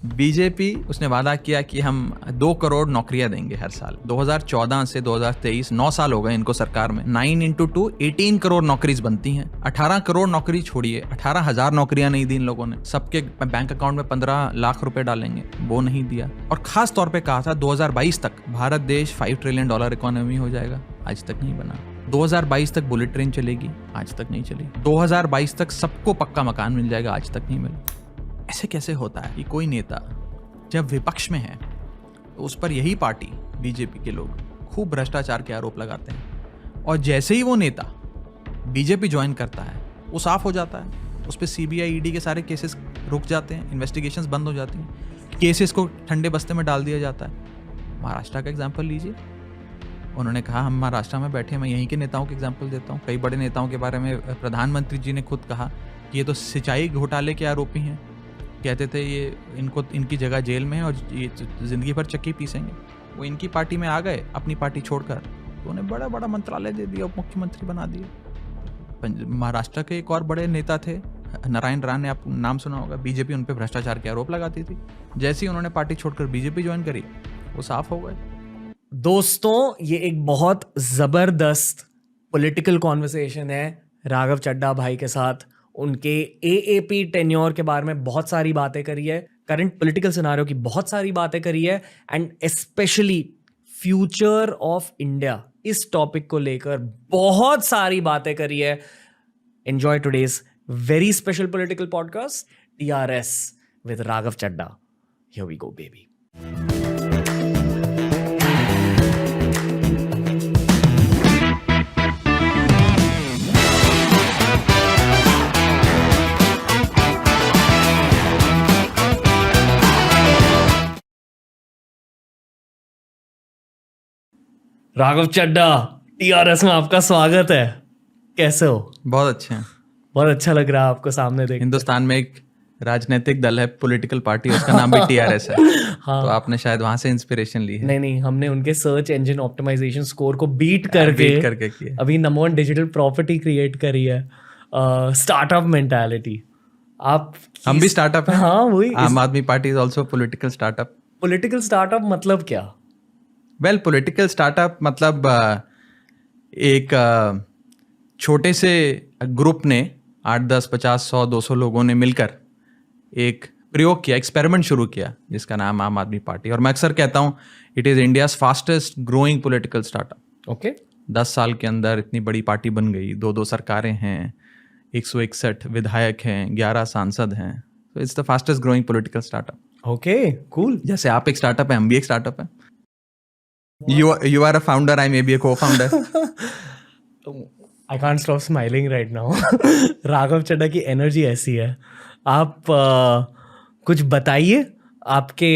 BJP उसने वादा किया कि हम 2 करोड़ नौकरियां देंगे हर साल। 2014 से 2023 9 साल हो गए इनको सरकार में। 9 into 2 18 करोड़ नौकरीज बनती हैं। 18 करोड़ नौकरी छोड़िए, 18,000 नौकरियां नहीं दी इन लोगों ने। सबके बैंक अकाउंट में 15 लाख रुपए डालेंगे, वो नहीं दिया। और खास तौर पे कहा था 2022 तक भारत देश $5 ट्रिलियन इकोनॉमी हो जाएगा, आज तक नहीं बना। 2022 तक बुलेट ट्रेन चलेगी, आज तक नहीं चली। 2022 तक सबको पक्का मकान मिल जाएगा, आज तक नहीं मिला। ऐसे कैसे होता है कि कोई नेता जब विपक्ष में है तो उस पर यही पार्टी बीजेपी के लोग खूब भ्रष्टाचार के आरोप लगाते हैं, और जैसे ही वो नेता बीजेपी ज्वाइन करता है वो साफ हो जाता है। उस पर सीबीआई ईडी के सारे केसेस रुक जाते हैं, इन्वेस्टिगेशंस बंद हो जाती हैं, केसेस को ठंडे बस्ते में डाल दिया जाता है। महाराष्ट्र का एग्जाम्पल लीजिए। उन्होंने कहा हम महाराष्ट्र में बैठे, मैं यहीं के नेताओं के एग्जाम्पल देता हूँ। कई बड़े नेताओं के बारे में प्रधानमंत्री जी ने खुद कहा कि ये तो सिंचाई घोटाले के आरोपी हैं। कहते थे ये इनकी जगह जेल में है और ये जिंदगी भर चक्की पीसेंगे। वो इनकी पार्टी में आ गए अपनी पार्टी छोड़कर, तो उन्हें बड़ा बड़ा मंत्रालय दे दिया, उप मुख्यमंत्री बना दिए। महाराष्ट्र के एक और बड़े नेता थे नारायण राणे, आप नाम सुना होगा। बीजेपी उन पर भ्रष्टाचार के आरोप लगाती थी, जैसे ही उन्होंने पार्टी छोड़कर बीजेपी ज्वाइन करी वो साफ हो गए। दोस्तों, ये एक बहुत जबरदस्त पॉलिटिकल कॉन्वर्सेशन है राघव चड्ढा भाई के साथ। उनके एएपी टेन्योर के बारे में बहुत सारी बातें करी है, करंट पॉलिटिकल सिनारियो की बहुत सारी बातें करी है, and specially future of India, इस टॉपिक को लेकर बहुत सारी बातें करी है। Enjoy today's very special political podcast TRS with Raghav Chadha. Here we go baby. Raghav Chadha, TRS में आपका स्वागत है। कैसे हो? बहुत अच्छे हैं। बहुत अच्छा लग रहा है आपको सामने देख। हिंदुस्तान में एक राजनीतिक दल है, पॉलिटिकल पार्टी, उसका नाम भी टीआरएस है। हाँ। तो आपने शायद वहां से इंस्पिरेशन ली है। नहीं, हमने उनके सर्च इंजन ऑप्टिमाइजेशन स्कोर को बीट करके किया। अभी नंबर 1 डिजिटल प्रॉपर्टी क्रिएट करी है। Startup mentality. हम भी स्टार्टअप हैं। हाँ, वही। आम आदमी party is also political startup. Political startup मतलब क्या? वेल, पॉलिटिकल स्टार्टअप मतलब एक छोटे से ग्रुप ने 8, 10, 50, 100, 200 लोगों ने मिलकर एक प्रयोग किया, एक्सपेरिमेंट शुरू किया, जिसका नाम आम आदमी पार्टी। और मैं अक्सर कहता हूँ it is India's fastest growing political startup. Okay. 10 साल के अंदर इतनी बड़ी पार्टी बन गई, 2 सरकारें हैं, 161 विधायक हैं, 11 सांसद हैं। तो it's the fastest growing political startup. Okay, cool. जैसे आप एक स्टार्टअप है, हम भी एक स्टार्टअप है। You are a founder, I may be a co-founder. I can't stop smiling right now. Raghav Chadha की एनर्जी ऐसी है। आप कुछ बताइए आपके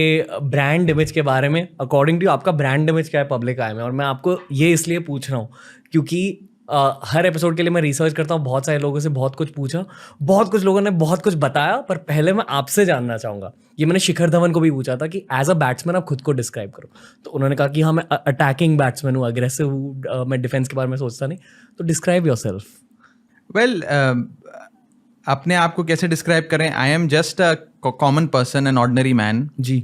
ब्रांड इमेज के बारे में। अकॉर्डिंग टू आपका ब्रांड इमेज क्या है पब्लिक आई में? और मैं आपको ये इसलिए पूछ रहा हूँ क्योंकि हर एपिसोड के लिए मैं रिसर्च करता हूँ, बहुत सारे लोगों से बहुत कुछ पूछा, बहुत कुछ लोगों ने बहुत कुछ बताया, पर पहले मैं आपसे जानना चाहूँगा। ये मैंने शिखर धवन को भी पूछा था कि एज अ बैट्समैन आप खुद को डिस्क्राइब करो, तो उन्होंने कहा कि हाँ मैं अटैकिंग बैट्समैन हूँ, अग्रेसिव हूँ, मैं डिफेंस के बारे में सोचता नहीं। तो डिस्क्राइब योरसेल्फ। वेल, अपने आप को कैसे डिस्क्राइब करें? I am just a common person, an ordinary man. जी।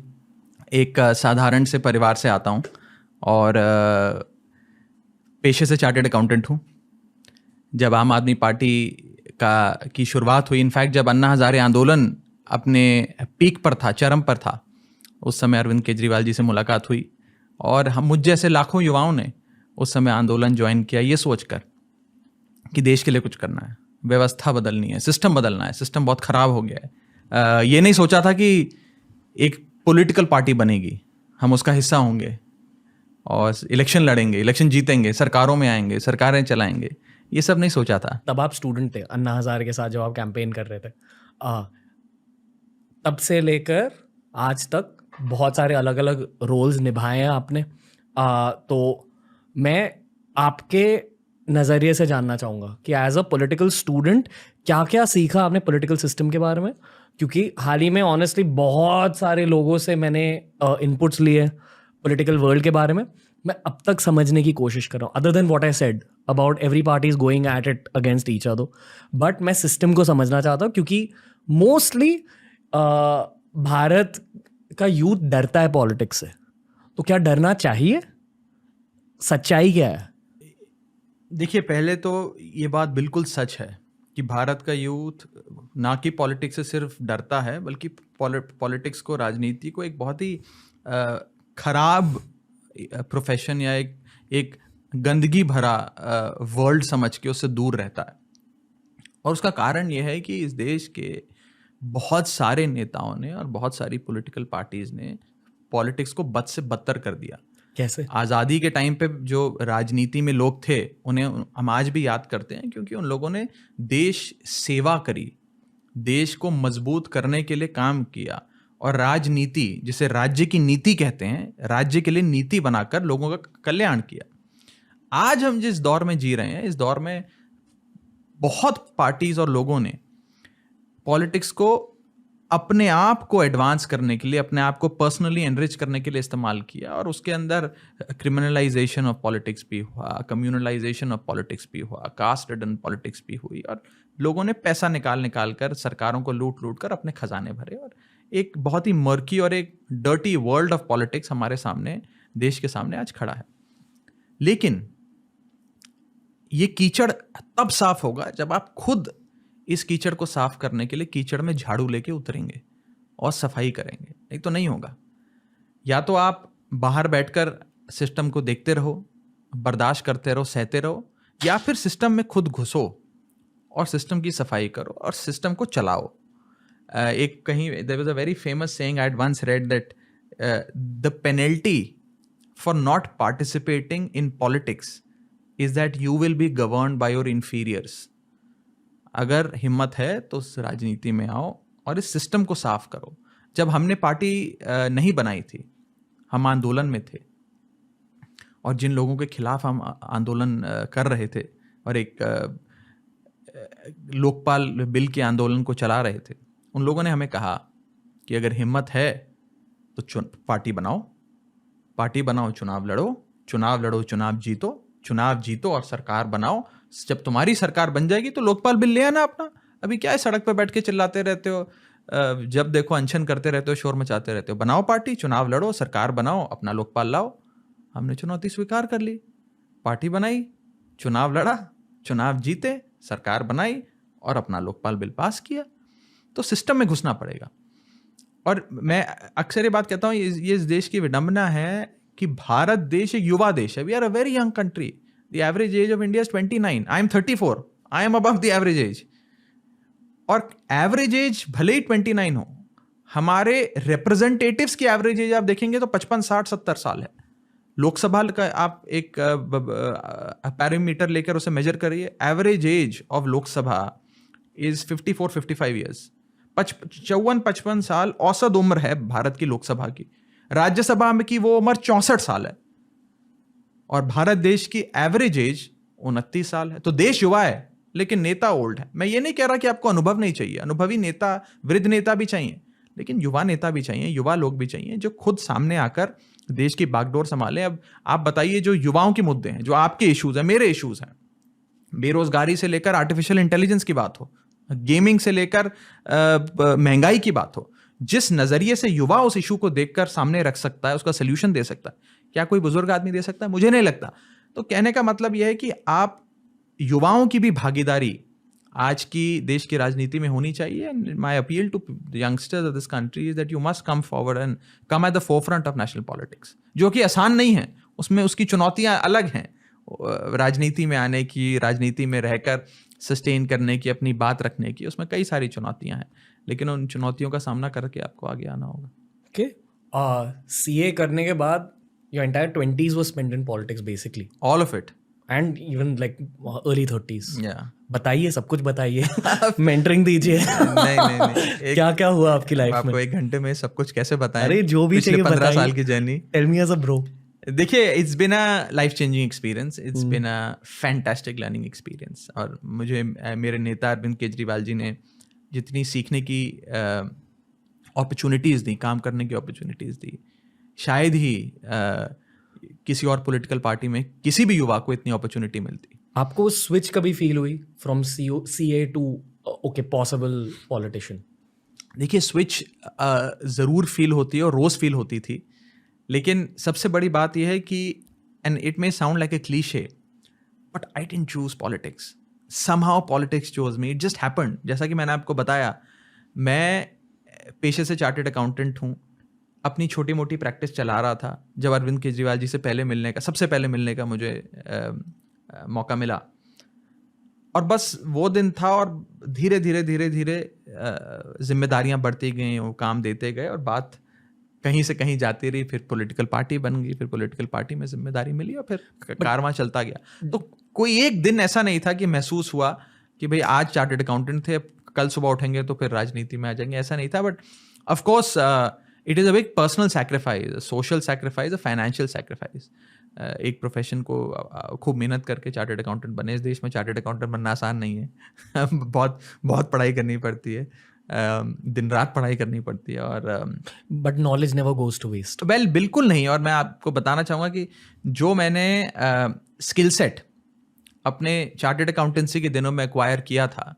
एक साधारण से परिवार से आता हूँ और पेशे से चार्टर्ड अकाउंटेंट हूँ। जब आम आदमी पार्टी की शुरुआत हुई, इनफैक्ट जब अन्ना हजारे आंदोलन अपने पीक पर था, चरम पर था, उस समय अरविंद केजरीवाल जी से मुलाकात हुई और हम मुझ जैसे लाखों युवाओं ने उस समय आंदोलन ज्वाइन किया, ये सोचकर कि देश के लिए कुछ करना है, व्यवस्था बदलनी है, सिस्टम बदलना है, सिस्टम बहुत ख़राब हो गया है। ये नहीं सोचा था कि एक पॉलिटिकल पार्टी बनेगी, हम उसका हिस्सा होंगे और इलेक्शन लड़ेंगे, इलेक्शन जीतेंगे, सरकारों में आएंगे, सरकारें चलाएंगे, ये सब नहीं सोचा था। तब आप स्टूडेंट थे अन्ना हजारे के साथ जब आप कैंपेन कर रहे थे। तब से लेकर आज तक बहुत सारे अलग अलग रोल्स निभाए हैं आपने। तो मैं आपके नज़रिए से जानना चाहूँगा कि एज अ पॉलिटिकल स्टूडेंट क्या क्या सीखा आपने पॉलिटिकल सिस्टम के बारे में, क्योंकि हाल ही में ऑनेस्टली बहुत सारे लोगों से मैंने इनपुट्स लिए पॉलिटिकल वर्ल्ड के बारे में। मैं अब तक समझने की कोशिश कर रहा हूँ, other than what I said about every party is going at it against each other, but मैं सिस्टम को समझना चाहता हूँ क्योंकि मोस्टली भारत का यूथ डरता है पॉलिटिक्स से, तो क्या डरना चाहिए? सच्चाई क्या है? देखिए, पहले तो ये बात बिल्कुल सच है कि भारत का यूथ ना कि पॉलिटिक्स से सिर्फ डरता है, बल्कि पॉलिटिक्स को, राजनीति को एक बहुत ही खराब प्रोफेशन या एक गंदगी भरा वर्ल्ड समझ के उससे दूर रहता है। और उसका कारण यह है कि इस देश के बहुत सारे नेताओं ने और बहुत सारी पॉलिटिकल पार्टीज ने पॉलिटिक्स को बद से बदतर कर दिया। कैसे? आज़ादी के टाइम पे जो राजनीति में लोग थे, उन्हें हम आज भी याद करते हैं, क्योंकि उन लोगों ने देश सेवा करी, देश को मजबूत करने के लिए काम किया, और राजनीति, जिसे राज्य की नीति कहते हैं, राज्य के लिए नीति बनाकर लोगों का कल्याण किया। आज हम जिस दौर में जी रहे हैं, इस दौर में बहुत पार्टीज और लोगों ने पॉलिटिक्स को अपने आप को एडवांस करने के लिए, अपने आप को पर्सनली एनरिच करने के लिए इस्तेमाल किया, और उसके अंदर क्रिमिनलाइजेशन ऑफ पॉलिटिक्स भी हुआ, कम्युनलाइजेशन ऑफ पॉलिटिक्स भी हुआ, कास्ट रिडन पॉलिटिक्स भी हुई, और लोगों ने पैसा निकाल कर सरकारों को लूट कर अपने खजाने भरे, और एक बहुत ही मर्की और एक डर्टी वर्ल्ड ऑफ पॉलिटिक्स हमारे सामने, देश के सामने आज खड़ा है। लेकिन ये कीचड़ तब साफ होगा जब आप खुद इस कीचड़ को साफ करने के लिए कीचड़ में झाड़ू लेके उतरेंगे और सफाई करेंगे, नहीं तो नहीं होगा। या तो आप बाहर बैठकर सिस्टम को देखते रहो, बर्दाश्त करते रहो, सहते रहो, या फिर सिस्टम में खुद घुसो और सिस्टम की सफाई करो और सिस्टम को चलाओ। एक कहीं there was a very famous saying I had once read that the penalty for not participating in politics is that you will be governed by your inferiors. अगर हिम्मत है तो उस राजनीति में आओ और इस सिस्टम को साफ करो। जब हमने पार्टी नहीं बनाई थी, हम आंदोलन में थे, और जिन लोगों के खिलाफ हम आंदोलन कर रहे थे और एक लोकपाल बिल के आंदोलन को चला रहे थे, उन लोगों ने हमें कहा कि अगर हिम्मत है तो पार्टी बनाओ, चुनाव लड़ो, चुनाव जीतो और सरकार बनाओ। जब तुम्हारी सरकार बन जाएगी तो लोकपाल बिल ले आना अपना। अभी क्या है, सड़क पर बैठ के चिल्लाते रहते हो, जब देखो अनशन करते रहते हो, शोर मचाते रहते हो। बनाओ पार्टी, चुनाव लड़ो, सरकार बनाओ, अपना लोकपाल लाओ। हमने चुनौती स्वीकार कर ली, पार्टी बनाई, चुनाव लड़ा, चुनाव जीते, सरकार बनाई और अपना लोकपाल बिल पास किया। तो सिस्टम में घुसना पड़ेगा। और मैं अक्सर ये बात कहता हूँ, ये इस देश की विडंबना है कि भारत देश एक युवा देश है। We are a very young country. The average age of India is 29. I am 34. I am above the average age. और एवरेज एज भले ही 29 हो, हमारे रिप्रेजेंटेटिव्स की एवरेज एज आप देखेंगे तो 55, 60, 70 साल है। लोकसभा का आप एक पैरामीटर लेकर उसे मेजर करिए, average age of Lok Sabha is 54, 55 years. 54-55 साल औसत उम्र है भारत की लोकसभा की। राज्यसभा में की वो उम्र 64 साल है, और भारत देश की एवरेज एज 29 साल है। तो देश युवा है लेकिन नेता ओल्ड है। मैं ये नहीं कह रहा कि आपको अनुभव नहीं चाहिए, अनुभवी नेता, वृद्ध नेता भी चाहिए, लेकिन युवा नेता भी चाहिए, युवा लोग भी चाहिए जो खुद सामने आकर देश की बागडोर संभाले। अब आप बताइए, जो युवाओं के मुद्दे हैं, जो आपके इश्यूज हैं, मेरे इश्यूज हैं, बेरोजगारी से लेकर आर्टिफिशियल इंटेलिजेंस की बात हो, गेमिंग से लेकर महंगाई की बात हो, जिस नजरिए से युवा उस इशू को देखकर सामने रख सकता है, उसका सोल्यूशन दे सकता है, क्या कोई बुजुर्ग आदमी दे सकता है? मुझे नहीं लगता। तो कहने का मतलब यह है कि आप युवाओं की भी भागीदारी आज की देश की राजनीति में होनी चाहिए। My appeal to youngsters of this country is that you must come forward and come at the forefront of national politics, जो कि आसान नहीं है। उसमें उसकी चुनौतियां अलग हैं, राजनीति में आने की, राजनीति में रहकर सस्टेन करने की, अपनी बात रखने की, उसमें कई सारी चुनौतियां हैं, लेकिन उन चुनौतियों का सामना करके आपको आगे आना होगा। ओके, सीए करने के बाद your entire 20s was spent in politics basically, all of it, and even like early 30s. yeah. बताइए, सब कुछ बताइए। मेंटरिंग दीजिए। नहीं क्या क्या हुआ आपकी लाइफ में? आपको 1 घंटे में सब कुछ कैसे बताएं? अरे जो भी चाहिए 15 साल की journey. Tell me as a bro. देखिए, it's been a life changing experience, it's been a fantastic learning experience. और मुझे मेरे नेता अरविंद केजरीवाल जी ने जितनी सीखने की अपॉर्चुनिटीज़ दी, काम करने की अपॉर्चुनिटीज़ दी, शायद ही किसी और पॉलिटिकल पार्टी में किसी भी युवा को इतनी अपॉर्चुनिटी मिलती। आपको स्विच कभी फील हुई from CA to okay possible politician? देखिए स्विच ज़रूर फील होती है और रोज़ फील होती थी, लेकिन सबसे बड़ी बात यह है कि and it may sound like a cliché but I didn't choose politics, somehow politics chose me, it just happened. जैसा कि मैंने आपको बताया, मैं पेशे से चार्टर्ड अकाउंटेंट हूँ, अपनी छोटी मोटी प्रैक्टिस चला रहा था जब अरविंद केजरीवाल जी से सबसे पहले मिलने का मुझे मौका मिला, और बस वो दिन था और धीरे धीरे जिम्मेदारियां बढ़ती गई, वो काम देते गए और बात कहीं से कहीं जाती रही, फिर पॉलिटिकल पार्टी बन गई, फिर पॉलिटिकल पार्टी में जिम्मेदारी मिली और फिर कारवां चलता गया। तो कोई एक दिन ऐसा नहीं था कि महसूस हुआ कि भाई आज चार्टर्ड अकाउंटेंट थे, कल सुबह उठेंगे तो फिर राजनीति में आ जाएंगे, ऐसा नहीं था। But of course it is a big personal sacrifice, social sacrifice, a financial sacrifice. एक प्रोफेशन को खूब मेहनत करके चार्टर्ड अकाउंटेंट बने। इस देश में चार्टर्ड अकाउंटेंट बनना आसान नहीं है बहुत बहुत पढ़ाई करनी पड़ती है, दिन रात पढ़ाई करनी पड़ती है, और but knowledge never goes to waste. Well बिल्कुल नहीं। और मैं आपको बताना चाहूँगा कि जो मैंने स्किल सेट अपने चार्टर्ड अकाउंटेंसी के दिनों में एक्वायर किया था,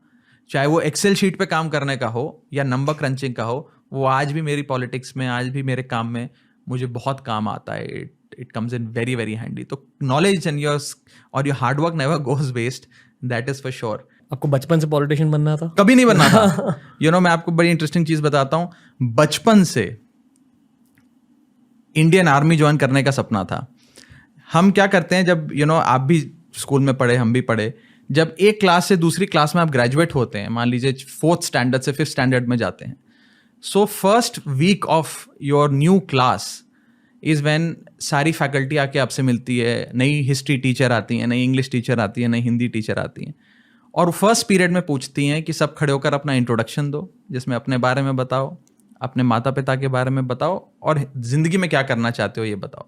चाहे वो एक्सेल शीट पे काम करने का हो या नंबर क्रंचिंग का हो, वो आज भी मेरी पॉलिटिक्स में, आज भी मेरे काम में मुझे बहुत काम आता है। It comes in very very handy. तो knowledge and your hard work never goes waste, that is for sure. आपको बचपन से पॉलिटिशियन बनना था? कभी नहीं बनना था। मैं आपको बड़ी इंटरेस्टिंग चीज बताता हूँ, बचपन से इंडियन आर्मी ज्वाइन करने का सपना था। हम क्या करते हैं, जब आप भी स्कूल में पढ़े, हम भी पढ़े, जब एक क्लास से दूसरी क्लास में आप ग्रेजुएट होते हैं, मान लीजिए 4th स्टैंडर्ड से 5th स्टैंडर्ड में जाते हैं, so first week of your new class is when सारी फैकल्टी आके आपसे मिलती है, नई हिस्ट्री टीचर आती हैं, नई इंग्लिश टीचर आती है, नई हिंदी टीचर आती हैं, और फर्स्ट पीरियड में पूछती हैं कि सब खड़े होकर अपना इंट्रोडक्शन दो, जिसमें अपने बारे में बताओ, अपने माता पिता के बारे में बताओ, और ज़िंदगी में क्या करना चाहते हो ये बताओ।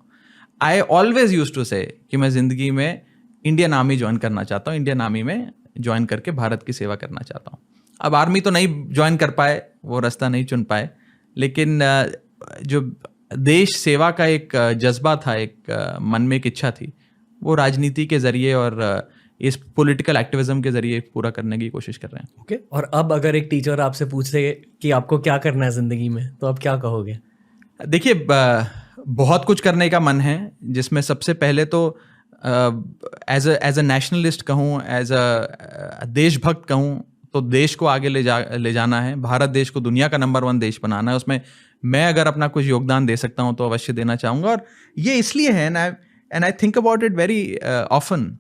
आई ऑलवेज यूज टू से कि मैं ज़िंदगी में इंडियन आर्मी ज्वाइन करना चाहता हूँ, इंडियन आर्मी में ज्वाइन करके भारत की सेवा करना चाहता हूँ। अब आर्मी तो नहीं ज्वाइन कर पाए, वो रास्ता नहीं चुन पाए, लेकिन जो देश सेवा का एक जज्बा था, एक मन में एक इच्छा थी, वो राजनीति के जरिए और इस पॉलिटिकल एक्टिविज्म के जरिए पूरा करने की कोशिश कर रहे हैं। ओके और अब अगर एक टीचर आपसे पूछे कि आपको क्या करना है ज़िंदगी में, तो आप क्या कहोगे? देखिए, बहुत कुछ करने का मन है, जिसमें सबसे पहले तो एज अ नेशनलिस्ट कहूँ, एज अ देशभक्त कहूँ, तो देश को आगे ले जाना है, भारत देश को दुनिया का नंबर 1 देश बनाना है। उसमें मैं अगर अपना कुछ योगदान दे सकता हूँ तो अवश्य देना चाहूँगा। और ये इसलिए है, and I think about it very often,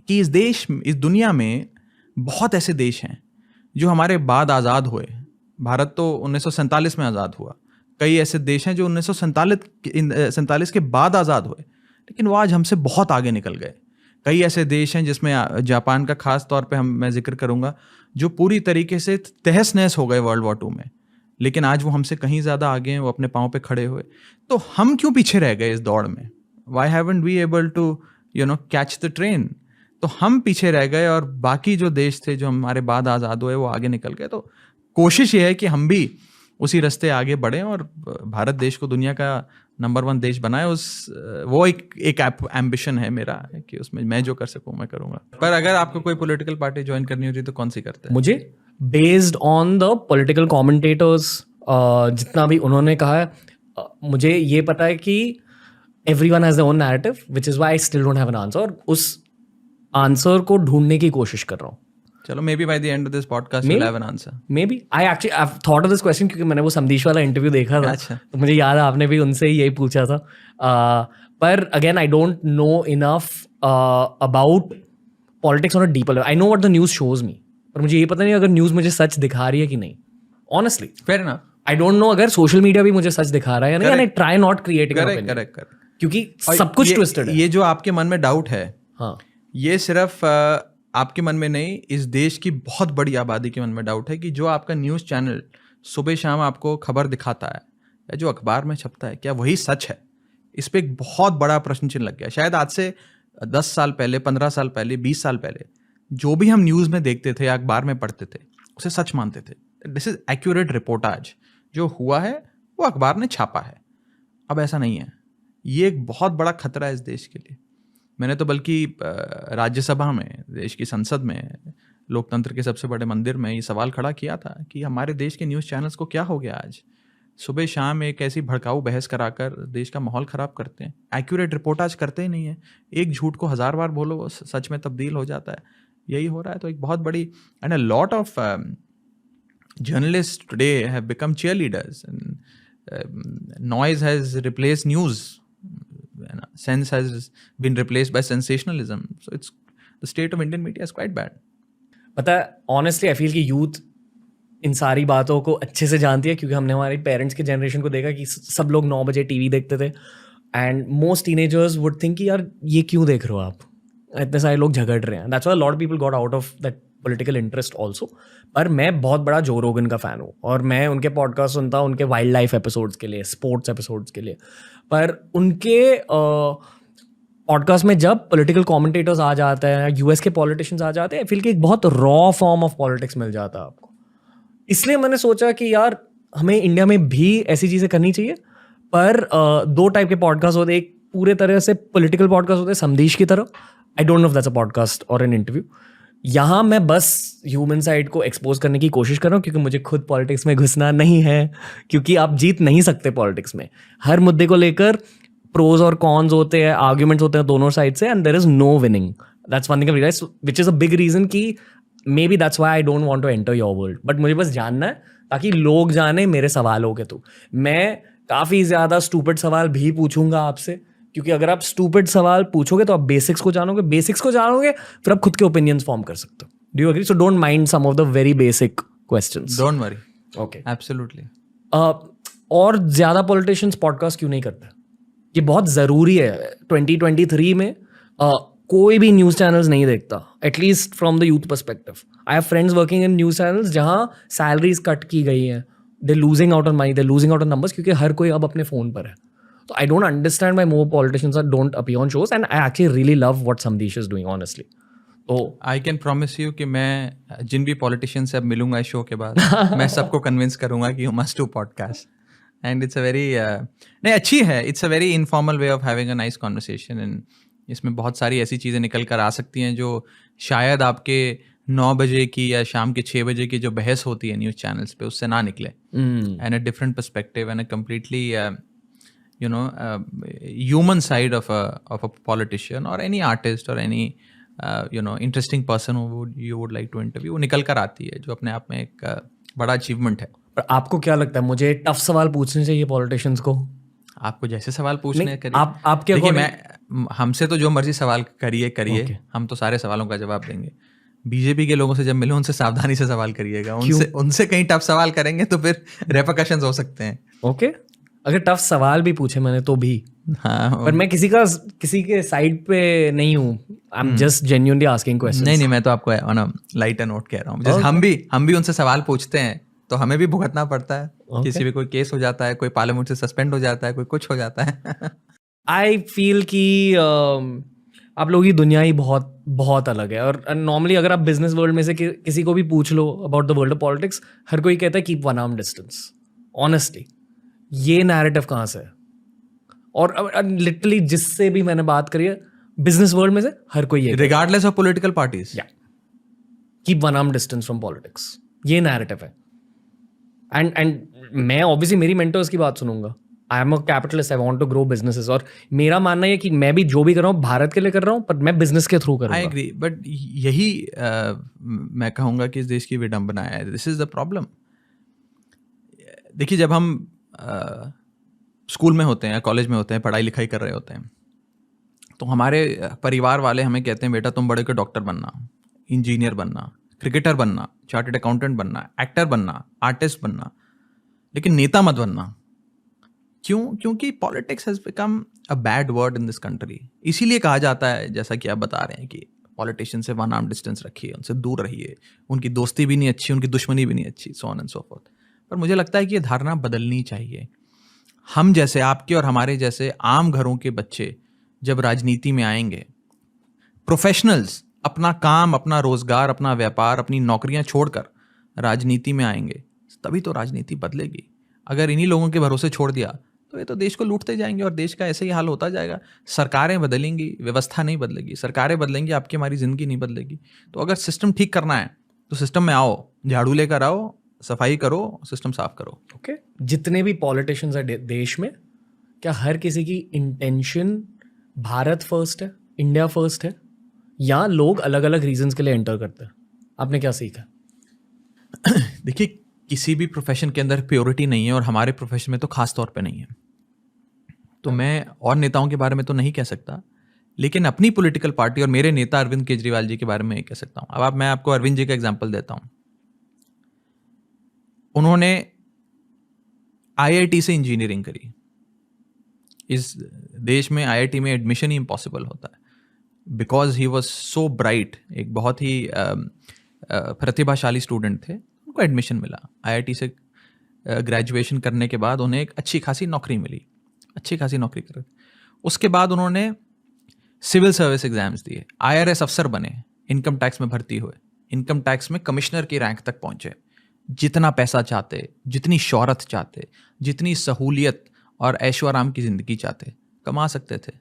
कि इस दुनिया में बहुत ऐसे देश हैं जो हमारे बाद आज़ाद हुए। भारत तो 1947 में आज़ाद हुआ, कई ऐसे देश हैं जो 1947 के बाद आज़ाद हुए, लेकिन वो आज हमसे बहुत आगे निकल गए। कई ऐसे देश हैं जिसमें जापान का खास तौर पे मैं जिक्र करूंगा, जो पूरी तरीके से तहस नहस हो गए World War II में, लेकिन आज वो हमसे कहीं ज़्यादा आगे हैं, वो अपने पाँव पे खड़े हुए। तो हम क्यों पीछे रह गए इस दौड़ में? Why haven't we able to catch the train? तो हम पीछे रह गए और बाकी जो देश थे जो हमारे बाद आज़ाद हुए वो आगे निकल गए। तो कोशिश ये है कि हम भी उसी रास्ते आगे बढ़ें और भारत देश को दुनिया का नंबर 1 देश बनाए। वो एक एम्बिशन है मेरा, कि उसमें मैं जो कर सकूं मैं करूंगा। पर अगर आपको कोई पॉलिटिकल पार्टी ज्वाइन करनी होती तो कौन सी करते हैं? मुझे based on the political commentators जितना भी उन्होंने कहा है, मुझे ये पता है कि everyone has their own narrative, which is why I still don't have an answer, और उस आंसर को ढूंढने की कोशिश कर रहा हूँ। चलो, may be by the end of this podcast you'll have an answer. Maybe I've thought of this question क्योंकि मैंने वो संदेश वाला इंटरव्यू देखा था। अच्छा। तो मुझे याद है आपने भी उनसे यही पूछा था। पर again I don't know enough about politics on a deeper level. I know what the news shows मी, पर मुझे ये पता नहीं अगर न्यूज़ मुझे सच दिखा रही है कि नहीं। Honestly fair enough. I don't know अगर सोशल मीडिया भी मुझे सच दिखा रहा है या नहीं, and I try not creating an opinion. Correct. क्योंकि सब कुछ ट्विस्टेड है। ये जो आपके मन में डाउट है, हाँ, ये सिर्फ आपके मन में नहीं, इस देश की बहुत बड़ी आबादी के मन में डाउट है कि जो आपका न्यूज़ चैनल सुबह शाम आपको खबर दिखाता है या जो अखबार में छपता है, क्या वही सच है? इस पर एक बहुत बड़ा प्रश्न चिन्ह लग गया। शायद आज से 10 साल पहले, 15 साल पहले, 20 साल पहले जो भी हम न्यूज़ में देखते थे या अखबार में पढ़ते थे उसे सच मानते थे। दिस इज एक्यूरेट रिपोर्टाज, जो हुआ है वो अखबार ने छापा है। अब ऐसा नहीं है। ये एक बहुत बड़ा खतरा है इस देश के लिए। मैंने तो बल्कि राज्यसभा में, देश की संसद में लोकतंत्र के सबसे बड़े मंदिर में ये सवाल खड़ा किया था कि हमारे देश के न्यूज़ चैनल्स को क्या हो गया आज, सुबह शाम एक ऐसी भड़काऊ बहस कराकर देश का माहौल ख़राब करते हैं, एक्यूरेट रिपोर्टाज करते ही नहीं है, एक झूठ को 1000 बार बोलो वो सच में तब्दील हो जाता है, यही हो रहा है। तो एक बहुत बड़ी and a lot of journalist today have become cheerleaders and noise has replaced news, sense has been replaced by sensationalism, so it's the state of Indian media is quite bad. पता है ऑनेस्टली आई फील कि youth in सारी बातों को अच्छे से जानती है, क्योंकि हमने हमारे पेरेंट्स के जनरेशन को देखा कि सब लोग 9 बजे टीवी देखते थे, and most teenagers would think कि यार ये क्यों देख रहे हो आप, इतने सारे लोग झगड़ रहे हैं। That's why lot of people got out of that political interest also. पर मैं बहुत बड़ा जो रोगन का फ़ैन हूँ और मैं उनके पॉडकास्ट सुनता हूँ उनके वाइल्ड लाइफ एपिसोड्स के लिए, स्पोर्ट्स एपिसोड्स के लिए। पर उनके पॉडकास्ट में जब पॉलिटिकल कमेंटेटर्स आ जाते हैं, यूएस के पॉलिटिशियंस आ जाते हैं, आई फील कि एक बहुत रॉ फॉर्म ऑफ पॉलिटिक्स मिल जाता है आपको। इसलिए मैंने सोचा कि यार हमें इंडिया में भी ऐसी चीज़ें करनी चाहिए। पर 2 टाइप के पॉडकास्ट होते हैं, एक पूरे तरह से पॉलिटिकल पॉडकास्ट होते हैं समदीश की तरह। आई don't know if that's a podcast और एन इंटरव्यू। यहाँ मैं बस ह्यूमन साइड को एक्सपोज करने की कोशिश कर रहा हूँ, क्योंकि मुझे खुद पॉलिटिक्स में घुसना नहीं है, क्योंकि आप जीत नहीं सकते पॉलिटिक्स में। हर मुद्दे को लेकर प्रोज और कॉन्स होते हैं, आर्ग्यूमेंट्स होते हैं दोनों साइड से, and there is no winning. That's one thing I realise, which is a big reason कि maybe that's why I don't want to enter your world. But मुझे बस जानना है ताकि लोग जाने मेरे सवालों के थ्रू। मैं काफ़ी ज़्यादा स्टूपिड सवाल भी पूछूंगा आपसे, क्योंकि अगर आप स्टूपिड सवाल पूछोगे तो आप बेसिक्स को जानोगे, फिर आप खुद के ओपिनियंस फॉर्म कर सकते हो। Do you agree? So don't mind some of the very basic questions. Don't worry, okay, absolutely. और ज़्यादा पॉलिटिशियंस पॉडकास्ट क्यों नहीं करते? ये बहुत ज़रूरी है। 2023 में कोई भी न्यूज़ चैनल्स नहीं देखता, at least from the youth perspective. I have friends working in news channels जहाँ सैलरीज कट की गई हैं, they losing out on money, they losing out on numbers, क्योंकि हर कोई अब अपने फ़ोन पर है। तो I don't understand why more politicians don't appear on shows, and I actually really love what Samdish is doing honestly. तो आई कैन प्रॉमिस यू कि मैं जिन भी पॉलिटिशियन से अब मिलूंगा इस शो के बाद मैं सबको कन्विंस करूंगा कि you must do podcast. And it's a very नहीं अच्छी है, it's a very informal way of having a nice conversation. And इसमें बहुत सारी ऐसी चीज़ें निकल कर आ सकती हैं जो शायद आपके 9 बजे की या शाम के 6 बजे की जो बहस होती है न्यूज़ चैनल्स पे उससे ना निकले। And a different perspective and a completely human side of a politician or any artist or any interesting person who you would like to interview, वो निकल कर आती है, जो अपने आप में एक बड़ा अचीवमेंट है। पर आपको क्या लगता है, मुझे टफ सवाल पूछने चाहिए पॉलिटिशियंस को? आपको जैसे सवाल पूछने हैं करिए। आपके देखिए, मैं हमसे तो जो मर्जी सवाल करिए, हम तो सारे सवालों का जवाब देंगे। बीजेपी के लोगों से जब मिले उनसे सावधानी से सवाल करिएगा, उनसे कहीं टफ सवाल करेंगे तो फिर रेपरकशंस हो सकते हैं। ओके, अगर टफ सवाल भी पूछे मैंने तो भी। हाँ, पर मैं किसी के साइड पे नहीं हूँ। आई am just genuinely asking questions. नहीं, मैं तो आपको ऑन अ लाइटर नोट कह रहा हूँ। जैसे हम भी उनसे सवाल पूछते हैं तो हमें भी भुगतना पड़ता है। किसी भी कोई केस हो जाता है, कोई पार्लियामेंट से सस्पेंड हो जाता है, कोई कुछ हो जाता है। आई फील कि आप लोगों की दुनिया ही बहुत बहुत अलग है। और नॉर्मली अगर आप बिजनेस वर्ल्ड में से किसी को भी पूछ लो about the world of politics, हर कोई कहता है keep one arm distance. Honestly ये नैरेटिव कहाँ से है? और लिटरली जिससे भी मैंने बात करी है बिजनेस वर्ल्ड में से, हर कोई ये regardless of political parties, keep one arm distance from politics, ये नैरेटिव है। एंड मैं ऑब्वियसली मेरी मेंटर्स की बात सुनूंगा। I am a capitalist, I want to grow businesses, और मेरा मानना है कि मैं भी जो भी कर रहा हूँ भारत के लिए कर रहा हूँ, पर मैं बिजनेस के थ्रू करूँगा। आई एग्री, बट यही मैं कहूँगा कि इस देश की विडंबना है। This is the problem. देखिए, जब हम स्कूल में होते हैं, कॉलेज में होते हैं, पढ़ाई लिखाई कर रहे होते हैं, तो हमारे परिवार वाले हमें कहते हैं बेटा तुम बड़े के डॉक्टर बनना, इंजीनियर बनना, क्रिकेटर बनना, चार्टर्ड अकाउंटेंट बनना, एक्टर बनना, आर्टिस्ट बनना, लेकिन नेता मत बनना। क्यों? क्योंकि politics has become a bad word in this country. इसीलिए कहा जाता है, जैसा कि आप बता रहे हैं, कि पॉलिटिशियन से वन आर्म डिस्टेंस रखिए, उनसे दूर रहिए, उनकी दोस्ती भी नहीं अच्छी, उनकी दुश्मनी भी नहीं अच्छी, so on and so fourth. पर मुझे लगता है कि ये धारणा बदलनी चाहिए। हम जैसे, आपके और हमारे जैसे आम घरों के बच्चे जब राजनीति में आएंगे, प्रोफेशनल्स अपना काम, अपना रोजगार, अपना व्यापार, अपनी नौकरियां छोड़कर राजनीति में आएंगे, तभी तो राजनीति बदलेगी। अगर इन्हीं लोगों के भरोसे छोड़ दिया तो तो ये तो देश को लूटते जाएंगे और देश का ऐसे ही हाल होता जाएगा। सरकारें बदलेंगी, व्यवस्था नहीं बदलेगी। सरकारें बदलेंगी, आपकी हमारी ज़िंदगी नहीं बदलेगी। तो अगर सिस्टम ठीक करना है तो सिस्टम में आओ, झाड़ू लेकर आओ, सफाई करो, सिस्टम साफ करो। ओके जितने भी पॉलिटिशियंस है देश में, क्या हर किसी की इंटेंशन भारत फर्स्ट है, इंडिया फर्स्ट है, या लोग अलग अलग रीजंस के लिए एंटर करते हैं? आपने क्या सीखा? देखिए, किसी भी प्रोफेशन के अंदर प्योरिटी नहीं है और हमारे प्रोफेशन में तो खास तौर पे नहीं है। तो मैं और नेताओं के बारे में तो नहीं कह सकता, लेकिन अपनी पॉलिटिकल पार्टी और मेरे नेता अरविंद केजरीवाल जी के बारे में ये कह सकता हूँ। अब मैं आपको अरविंद जी का एग्जाम्पल देता हूँ। उन्होंने IIT से इंजीनियरिंग करी। इस देश में IIT में एडमिशन ही इम्पॉसिबल होता है, because he was so bright. एक बहुत ही प्रतिभाशाली स्टूडेंट थे, उनको एडमिशन मिला। IIT से ग्रेजुएशन करने के बाद उन्हें एक अच्छी खासी नौकरी मिली, अच्छी खासी नौकरी कर। उसके बाद उन्होंने सिविल सर्विस एग्जाम्स दिए, IRS अफसर बने, इनकम टैक्स में भर्ती हुए, इनकम टैक्स में कमिश्नर की रैंक तक पहुंचे। जितना पैसा चाहते, जितनी शोहरत चाहते, जितनी सहूलियत और ऐशो आराम की जिंदगी चाहते, कमा सकते थे।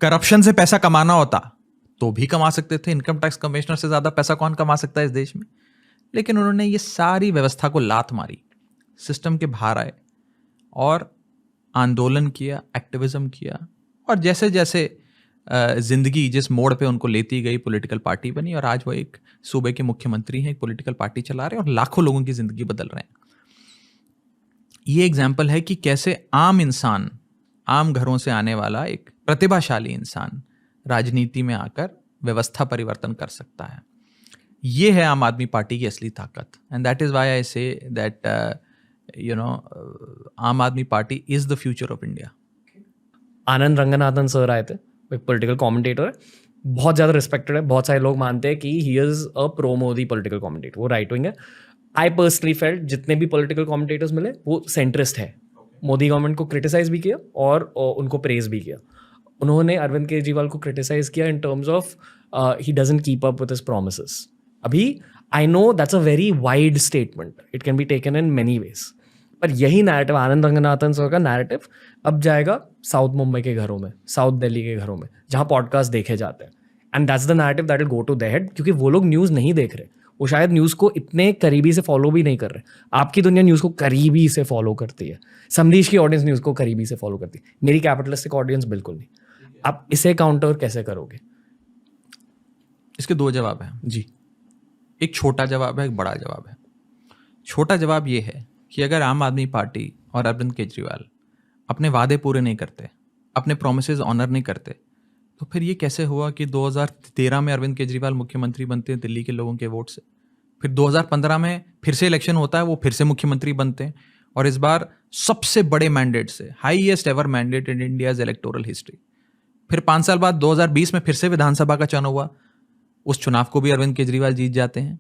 करप्शन से पैसा कमाना होता तो भी कमा सकते थे। इनकम टैक्स कमिश्नर से ज्यादा पैसा कौन कमा सकता है इस देश में? लेकिन उन्होंने ये सारी व्यवस्था को लात मारी, सिस्टम के बाहर आए और आंदोलन किया, एक्टिविज्म किया, और जैसे जैसे जिंदगी जिस मोड़ पे उनको लेती गई, पॉलिटिकल पार्टी बनी और आज वो एक सूबे के मुख्यमंत्री हैं, एक पॉलिटिकल पार्टी चला रहे हैं और लाखों लोगों की जिंदगी बदल रहे हैं। ये एग्जाम्पल है कि कैसे आम इंसान, आम घरों से आने वाला एक प्रतिभाशाली इंसान राजनीति में आकर व्यवस्था परिवर्तन कर सकता है। ये है आम आदमी पार्टी की असली ताकत। And that is why I say that आम आदमी is the future of India. Anand Ranganathan sir आए थे, एक पॉलिटिकल कमेंटेटर है, बहुत ज़्यादा रिस्पेक्टेड है। बहुत सारे लोग मानते हैं कि he is a pro Modi political commentator, वो राइट विंग है। आई पर्सनली फेल्ट जितने भी पॉलिटिकल कमेंटेटर्स मिले वो सेंट्रिस्ट है। मोदी गवर्नमेंट को क्रिटिसाइज भी किया और उनको प्रेज भी किया। उन्होंने अरविंद केजरीवाल को क्रिटिसाइज किया in terms of he doesn't keep up with his promises. अभी I know that's a very wide statement, it can be taken in many ways, पर यही नैरेटिव, आनंद रंगनाथन सर का नैरेटिव अब जाएगा साउथ मुंबई के घरों में, साउथ दिल्ली के घरों में, जहाँ पॉडकास्ट देखे जाते हैं। And that's the narrative that will go to their head, क्योंकि वो लोग न्यूज़ नहीं देख रहे, वो शायद न्यूज़ को इतने करीबी से फॉलो भी नहीं कर रहे। आपकी दुनिया न्यूज़ को करीबी से फॉलो करती है, समरीश की ऑडियंस न्यूज़ को करीबी से फॉलो करती है, मेरी कैपिटलिस्टिक ऑडियंस बिल्कुल नहीं। आप इसे काउंटर कैसे करोगे? इसके दो जवाब हैं जी। एक छोटा जवाब है, एक बड़ा जवाब है। छोटा जवाब ये है कि अगर आम आदमी पार्टी और अरविंद केजरीवाल अपने वादे पूरे नहीं करते, अपने प्रोमिसेस ऑनर नहीं करते, तो फिर ये कैसे हुआ कि 2013 में अरविंद केजरीवाल मुख्यमंत्री बनते हैं दिल्ली के लोगों के वोट से, फिर 2015 में फिर से इलेक्शन होता है, वो फिर से मुख्यमंत्री बनते हैं, और इस बार सबसे बड़े मैंडेट से, highest ever mandate in India's electoral history. फिर 5 साल बाद 2020 में फिर से विधानसभा का चुनाव हुआ, उस चुनाव को भी अरविंद केजरीवाल जीत जाते हैं।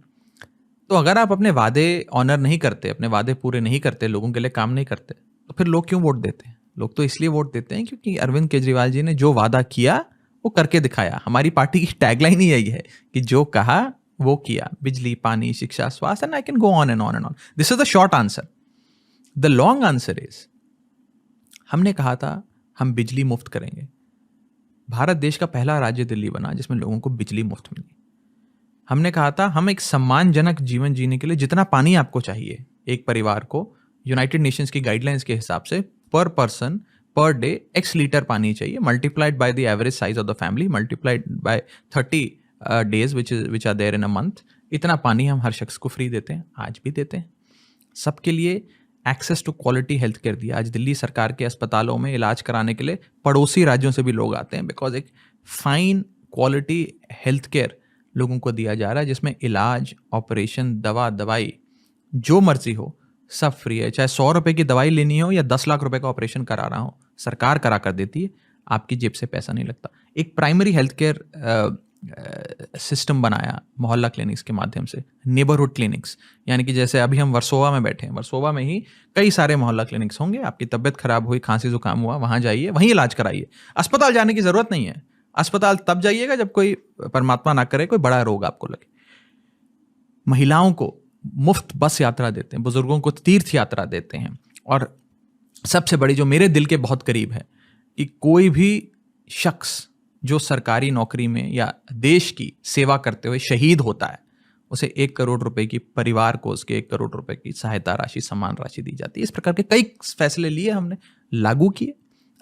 तो अगर आप अपने वादे ऑनर नहीं करते, अपने वादे पूरे नहीं करते, लोगों के लिए काम नहीं करते, तो फिर लोग क्यों वोट देते हैं? लोग तो इसलिए वोट देते हैं क्योंकि अरविंद केजरीवाल जी ने जो वादा किया वो करके दिखाया। हमारी पार्टी की टैगलाइन ही यही है कि जो कहा वो किया, बिजली, पानी, शिक्षा, स्वास्थ्य, and I can go on and on and on. This is the short answer. The long answer is, हमने कहा था हम बिजली मुफ्त करेंगे। भारत देश का पहला राज्य दिल्ली बना जिसमें लोगों को बिजली मुफ्त मिली। हमने कहा था हम एक सम्मानजनक जीवन जीने के लिए जितना पानी आपको चाहिए एक परिवार को, यूनाइटेड नेशंस की गाइडलाइंस के हिसाब से पर person per day X litre पानी चाहिए, multiplied by the average size of the family, multiplied by 30 days which are there in a month. इतना पानी हम हर शख्स को फ्री देते हैं, आज भी देते हैं। सबके लिए access to quality health care दिया। आज दिल्ली सरकार के अस्पतालों में इलाज कराने के लिए पड़ोसी राज्यों से भी लोग आते हैं, बिकॉज एक फाइन क्वालिटी हेल्थ केयर लोगों को दिया जा रहा है, जिसमें इलाज, ऑपरेशन, दवाई जो मर्जी हो सब फ्री है। चाहे 100 रुपए की दवाई लेनी हो या 10 लाख रुपए का ऑपरेशन करा रहा हो, सरकार करा कर देती है, आपकी जेब से पैसा नहीं लगता। एक प्राइमरी हेल्थ केयर सिस्टम बनाया मोहल्ला क्लिनिक्स के माध्यम से, नेबरहुड क्लिनिक्स, यानी कि जैसे अभी हम वर्सोवा में बैठे हैं, वर्सोवा में ही कई सारे मोहल्ला क्लिनिक्स होंगे। आपकी तबीयत खराब हुई, खांसी जुकाम हुआ, वहाँ जाइए, वहीं इलाज कराइए। अस्पताल जाने की जरूरत नहीं है। अस्पताल तब जाइएगा जब कोई, परमात्मा ना करे, कोई बड़ा रोग आपको लगे। महिलाओं को मुफ्त बस यात्रा देते हैं, बुजुर्गों को तीर्थ यात्रा देते हैं, और सबसे बड़ी जो मेरे दिल के बहुत करीब है कि कोई भी शख्स जो सरकारी नौकरी में या देश की सेवा करते हुए शहीद होता है, उसे 1 करोड़ रुपए की, परिवार को उसके 1 करोड़ रुपए की सहायता राशि, सम्मान राशि दी जाती है। इस प्रकार के कई फैसले लिए हमने, लागू किए।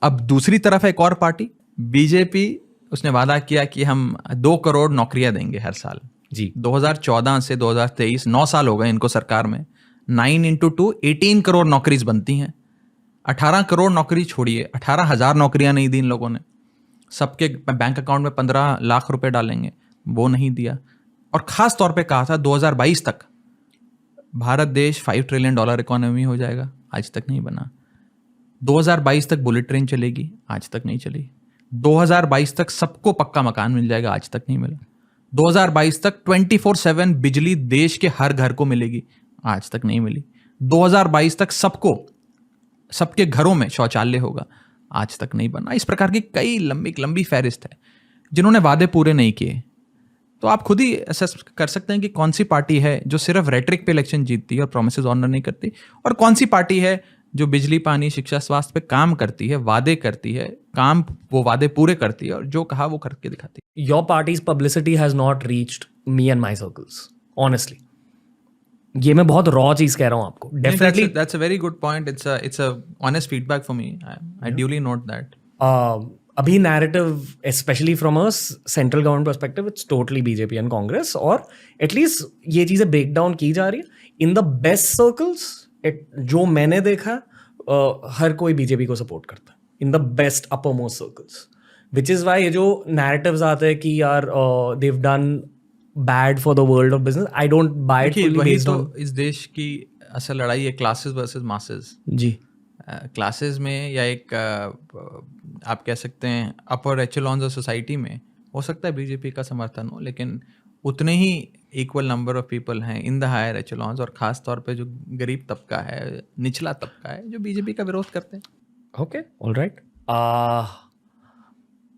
अब दूसरी तरफ है एक और पार्टी बीजेपी, उसने वादा किया कि हम 2 करोड़ नौकरियां देंगे हर साल जी। 2014 से 2023 9 साल हो गए इनको सरकार में। 9 into 2 18 करोड़ नौकरीज बनती हैं। 18 करोड़ नौकरी छोड़िए, 18,000 नौकरियां नहीं दी इन लोगों ने। सबके बैंक अकाउंट में 15 लाख रुपए डालेंगे, वो नहीं दिया। और खास तौर पे कहा था 2022 तक भारत देश $5 ट्रिलियन इकोनॉमी हो जाएगा, आज तक नहीं बना। 2022 तक बुलेट ट्रेन चलेगी, आज तक नहीं चली। 2022 तक सबको पक्का मकान मिल जाएगा, आज तक नहीं मिला। 2022 तक 24/7 बिजली देश के हर घर को मिलेगी, आज तक नहीं मिली। 2022 तक सबके घरों में शौचालय होगा, आज तक नहीं बना। इस प्रकार की कई लंबी फहरिस्त है जिन्होंने वादे पूरे नहीं किए। तो आप खुद ही असेस कर सकते हैं कि कौन सी पार्टी है जो सिर्फ रेटरिक पे इलेक्शन जीतती है और प्रोमिसेस ऑनर नहीं करती, और कौन सी पार्टी है जो बिजली, पानी, शिक्षा, स्वास्थ्य पे काम करती है, वादे करती है, काम वो वादे पूरे करती है और जो कहा वो करके दिखाती है। Your party's publicity has not reached me and my circles, honestly. ये मैं बहुत रॉ चीज कह रहा हूँ आपको। Definitely, that's a very good point. It's a honest feedback for me. I duly note that. अभी narrative specially from a central government perspective it's totally BJP and Congress, और एटलीस्ट ये चीज़ें ब्रेक डाउन की जा रही है इन द बेस्ट सर्कल्स। जो मैंने देखा हर कोई बीजेपी को सपोर्ट करता है in the best upper most circles, which is why ये जो नैरेटिव्स आते हैं कि यार they've done bad for the world of business, I don't buy it. वही तो इस देश की असल लड़ाई है, क्लासेस वर्सेस मासेस। जी। क्लासेस में या एक आप कह सकते हैं अपर एचेलॉन्स ऑफ सोसाइटी में हो सकता है बीजेपी का समर्थन हो, लेकिन उतने ही इक्वल नंबर ऑफ पीपल हैं इन द हायर एचेलॉन्स, और खास तौर पे जो गरीब तबका है, निचला तबका है, जो बीजेपी का विरोध करते हैं। Okay, alright.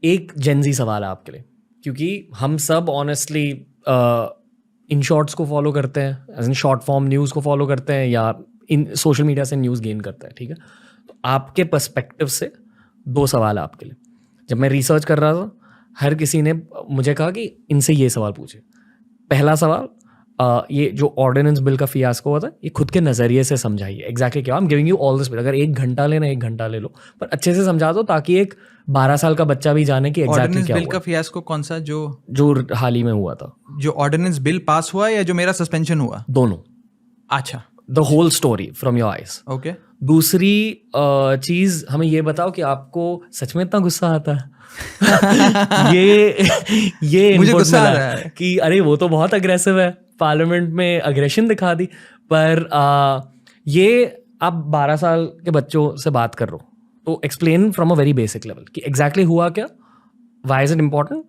एक जेनजी सवाल है आपके लिए, क्योंकि हम सब ऑनेस्टली इन शॉर्ट्स को फॉलो करते हैं, as in short form news को फॉलो करते हैं, या इन सोशल मीडिया से न्यूज़ गेन करते हैं, ठीक है। तो आपके पर्सपेक्टिव से 2 सवाल है आपके लिए। जब मैं रिसर्च कर रहा था, हर किसी ने मुझे कहा कि इनसे ये सवाल पूछे। पहला सवाल, ये जो ऑर्डिनेंस बिल का फियास्को हुआ था, ये खुद के नज़रिए से समझाइए एग्जैक्टली क्या। I am giving you all this bill, अगर 1 घंटा लेना 1 घंटा ले लो, पर अच्छे से समझा दो ताकि एक 12 साल का बच्चा भी जाने कि एग्जैक्टली क्या बिल हुआ। का फियास्को कौन सा? जो हाल ही में हुआ था, जो ऑर्डिनेंस बिल पास हुआ या जो मेरा सस्पेंशन हुआ? दोनों। अच्छा, the whole story from your eyes. Okay. दूसरी चीज, हमें ये बताओ कि आपको सच में इतना गुस्सा आता है? ये मुझे गुस्सा मिला आ रहा है कि अरे वो तो बहुत अग्रेसिव है, पार्लियामेंट में अग्रेशन दिखा दी, पर ये आप 12 साल के बच्चों से बात कर रहे हो, तो explain from a very basic level कि एग्जैक्टली हुआ क्या, व्हाई इज इट इम्पोर्टेंट,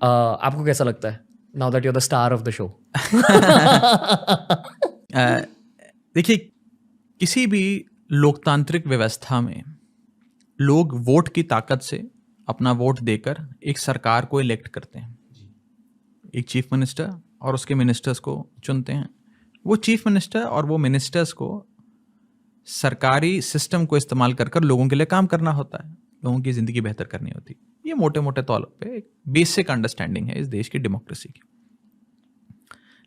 आपको कैसा लगता है now that you are the star of the show. देखिए, किसी भी लोकतांत्रिक व्यवस्था में लोग वोट की ताकत से अपना वोट देकर एक सरकार को इलेक्ट करते हैं। एक चीफ मिनिस्टर और उसके मिनिस्टर्स को चुनते हैं। वो चीफ मिनिस्टर और वो मिनिस्टर्स को सरकारी सिस्टम को इस्तेमाल कर लोगों के लिए काम करना होता है, लोगों की ज़िंदगी बेहतर करनी होती है। ये मोटे मोटे तौर पे एक बेसिक अंडरस्टैंडिंग है इस देश की डेमोक्रेसी की।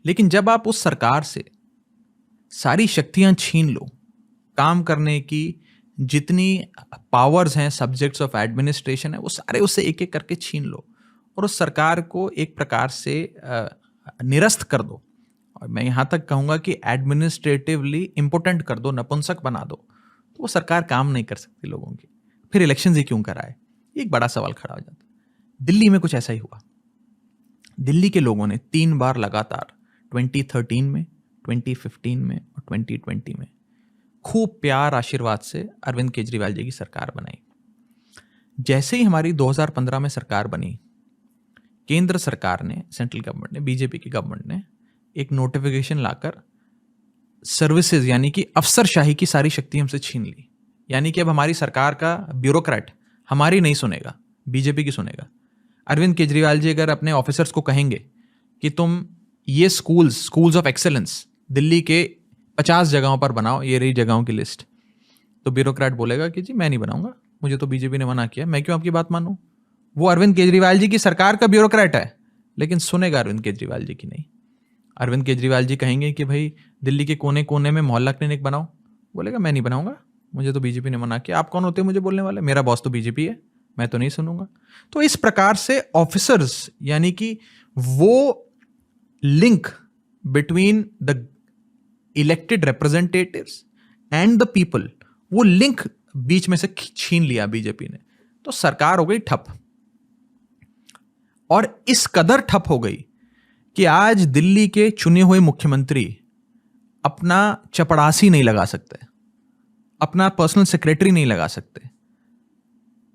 लेकिन जब आप उस सरकार से सारी शक्तियां छीन लो, काम करने की जितनी पावर्स हैं, सब्जेक्ट्स ऑफ एडमिनिस्ट्रेशन है, वो सारे उससे एक एक करके छीन लो और उस सरकार को एक प्रकार से निरस्त कर दो, और मैं यहाँ तक कहूँगा कि एडमिनिस्ट्रेटिवली इम्पोर्टेंट कर दो, नपुंसक बना दो, तो वो सरकार काम नहीं कर सकती लोगों की। फिर इलेक्शंस ही क्यों कराए? एक बड़ा सवाल खड़ा हो जाता है। दिल्ली में कुछ ऐसा ही हुआ। दिल्ली के लोगों ने 3 बार लगातार 2013 में, 2015 में और 2020 में खूब प्यार आशीर्वाद से अरविंद केजरीवाल जी की सरकार बनाई। जैसे ही हमारी 2015 में सरकार बनी, केंद्र सरकार ने, सेंट्रल गवर्नमेंट ने, बीजेपी की गवर्नमेंट ने एक नोटिफिकेशन लाकर सर्विसेज यानी कि अफसरशाही की सारी शक्ति हमसे छीन ली। यानी कि अब हमारी सरकार का ब्यूरोक्रेट हमारी नहीं सुनेगा, बीजेपी की सुनेगा। अरविंद केजरीवाल जी अगर अपने ऑफिसर्स को कहेंगे कि तुम ये स्कूल्स ऑफ एक्सेलेंस दिल्ली के 50 जगहों पर बनाओ, ये रही जगहों की लिस्ट, तो ब्यूरोक्रेट बोलेगा कि जी मैं नहीं बनाऊंगा, मुझे तो बीजेपी ने मना किया, मैं क्यों आपकी बात मानूं। वो अरविंद केजरीवाल जी की सरकार का ब्यूरोक्रेट है, लेकिन सुनेगा अरविंद केजरीवाल जी की नहीं। अरविंद केजरीवाल जी कहेंगे कि भाई दिल्ली के कोने कोने में मोहल्ला क्लिनिक बनाओ, बोलेगा मैं नहीं बनाऊंगा, मुझे तो बीजेपी ने मना किया। आप कौन होते हैं मुझे बोलने वाले, मेरा बॉस तो बीजेपी है, मैं तो नहीं सुनूंगा। तो इस प्रकार से ऑफिसर्स, यानी कि वो link between the elected representatives and the people, वो लिंक बीच में से छीन लिया बीजेपी ने, तो सरकार हो गई ठप। और इस कदर ठप हो गई कि आज दिल्ली के चुने हुए मुख्यमंत्री अपना चपड़ासी नहीं लगा सकते, अपना पर्सनल सेक्रेटरी नहीं लगा सकते,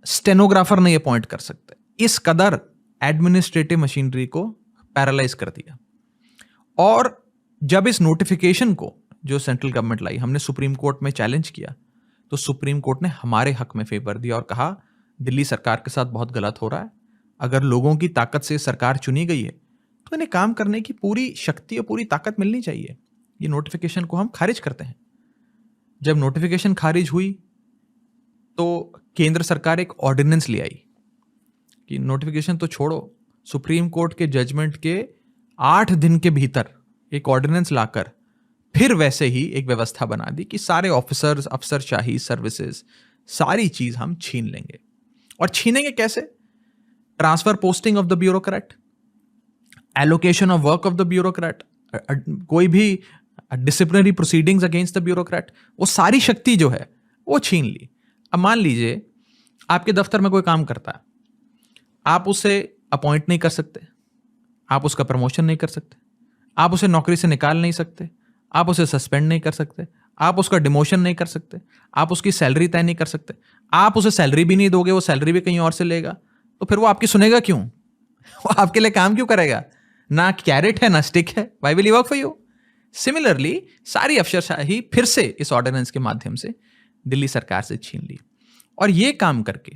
स्टेनोग्राफर नहीं अपॉइंट कर सकते। इस कदर एडमिनिस्ट्रेटिव मशीनरी को पैरालाइज कर दिया। और जब इस नोटिफिकेशन को जो सेंट्रल गवर्नमेंट लाई, हमने सुप्रीम कोर्ट में चैलेंज किया, तो सुप्रीम कोर्ट ने हमारे हक में फेवर दिया और कहा दिल्ली सरकार के साथ बहुत गलत हो रहा है। अगर लोगों की ताकत से सरकार चुनी गई है तो इन्हें काम करने की पूरी शक्ति और पूरी ताकत मिलनी चाहिए। ये नोटिफिकेशन को हम खारिज करते हैं। जब नोटिफिकेशन खारिज हुई तो केंद्र सरकार एक ऑर्डिनेंस ले आई कि नोटिफिकेशन तो छोड़ो, सुप्रीम कोर्ट के जजमेंट के 8 दिन के भीतर एक ऑर्डिनेंस लाकर फिर वैसे ही एक व्यवस्था बना दी कि सारे ऑफिसर्स, अफसरशाही, सर्विसेज, सारी चीज हम छीन लेंगे। और छीनेंगे कैसे? Transfer posting of the bureaucrat, allocation of work of the bureaucrat, कोई भी disciplinary proceedings against the bureaucrat, वो सारी शक्ति जो है वो छीन ली। अब मान लीजिए आपके दफ्तर में कोई काम करता है, आप उसे अपॉइंट नहीं कर सकते, आप उसका प्रमोशन नहीं कर सकते, आप उसे नौकरी से निकाल नहीं सकते, आप उसे सस्पेंड नहीं कर सकते, आप उसका डिमोशन नहीं कर सकते, आप उसकी सैलरी तय नहीं कर सकते, आप उसे सैलरी भी नहीं दोगे, वो सैलरी भी कहीं और से लेगा, तो फिर वो आपकी सुनेगा क्यों? वो आपके लिए काम क्यों करेगा? ना कैरेट है ना स्टिक है, why will he work for you? Similarly सारी अफसरशाही फिर से इस ऑर्डिनेंस के माध्यम से दिल्ली सरकार से छीन ली। और ये काम करके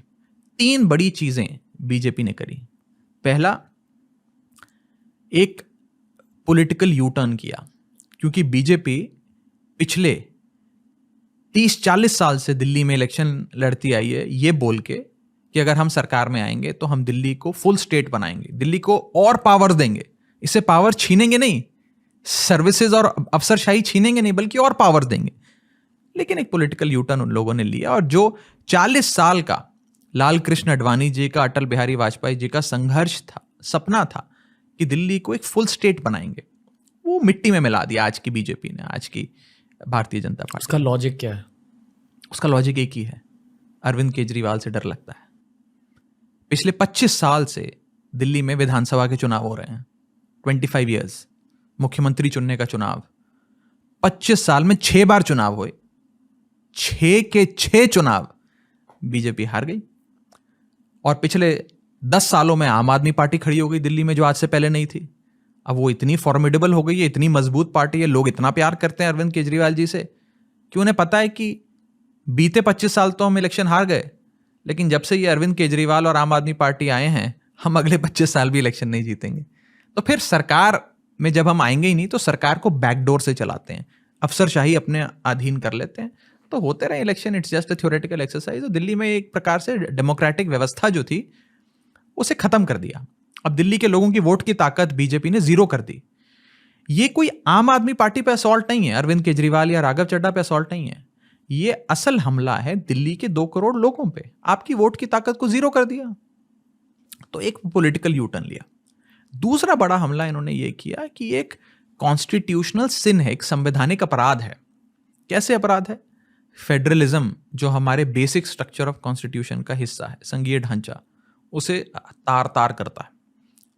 3 बड़ी चीजें बीजेपी ने करी। पहला, एक पॉलिटिकल यू टर्न किया, क्योंकि बीजेपी पिछले 30-40 साल से दिल्ली में इलेक्शन लड़ती आई है ये बोल के कि अगर हम सरकार में आएंगे तो हम दिल्ली को फुल स्टेट बनाएंगे, दिल्ली को और पावर देंगे। इससे पावर छीनेंगे नहीं, सर्विसेज और अफसरशाही छीनेंगे नहीं, बल्कि और पावर देंगे। लेकिन एक पॉलिटिकल यू टर्न उन लोगों ने लिया, और जो 40 साल का लाल कृष्ण आडवाणी जी का, अटल बिहारी वाजपेयी जी का संघर्ष था, सपना था कि दिल्ली को एक फुल स्टेट बनाएंगे, वो मिट्टी में मिला दिया आज की बीजेपी ने, आज की भारतीय जनता पार्टी। उसका लॉजिक क्या है? उसका लॉजिक एक ही है, अरविंद केजरीवाल से डर लगता है। पिछले 25 साल से दिल्ली में विधानसभा के चुनाव हो रहे हैं, 25 ईयर्स, मुख्यमंत्री चुनने का चुनाव 25 साल में 6 बार चुनाव हुए, 6 के 6 चुनाव बीजेपी हार गई। और पिछले 10 सालों में आम आदमी पार्टी खड़ी हो गई दिल्ली में, जो आज से पहले नहीं थी। अब वो इतनी फॉर्मिडेबल हो गई है, इतनी मजबूत पार्टी है, लोग इतना प्यार करते हैं अरविंद केजरीवाल जी से कि उन्हें पता है कि बीते 25 साल तो हम इलेक्शन हार गए, लेकिन जब से ये अरविंद केजरीवाल और आम आदमी पार्टी आए हैं, हम अगले 25 साल भी इलेक्शन नहीं जीतेंगे। तो फिर सरकार में जब हम आएंगे ही नहीं, तो सरकार को बैकडोर से चलाते हैं, अफसरशाही अपने अधीन कर लेते हैं, तो होते रहे election. It's just a theoretical exercise. तो दिल्ली में एक प्रकार से डेमोक्रेटिक व्यवस्था जो थी उसे खत्म कर दिया। अब दिल्ली के लोगों की वोट की ताकत बीजेपी ने 0 कर दी। ये कोई आम आदमी पार्टी पे असॉल्ट नहीं है, अरविंद केजरीवाल या राघव चड्ढा पे असॉल्ट नहीं है, ये असल हमला है दिल्ली के 2 करोड़ लोगों पे। आपकी वोट की ताकत को 0 कर दिया, तो एक पॉलिटिकल यू टर्न लिया। दूसरा बड़ा हमला इन्होंने ये किया कि एक कॉन्स्टिट्यूशनल सिन है, एक संवैधानिक अपराध है। कैसे अपराध है? फेडरलिज्म, जो हमारे बेसिक स्ट्रक्चर ऑफ कॉन्स्टिट्यूशन का हिस्सा है, संघीय ढांचा, उसे तार तार करता है।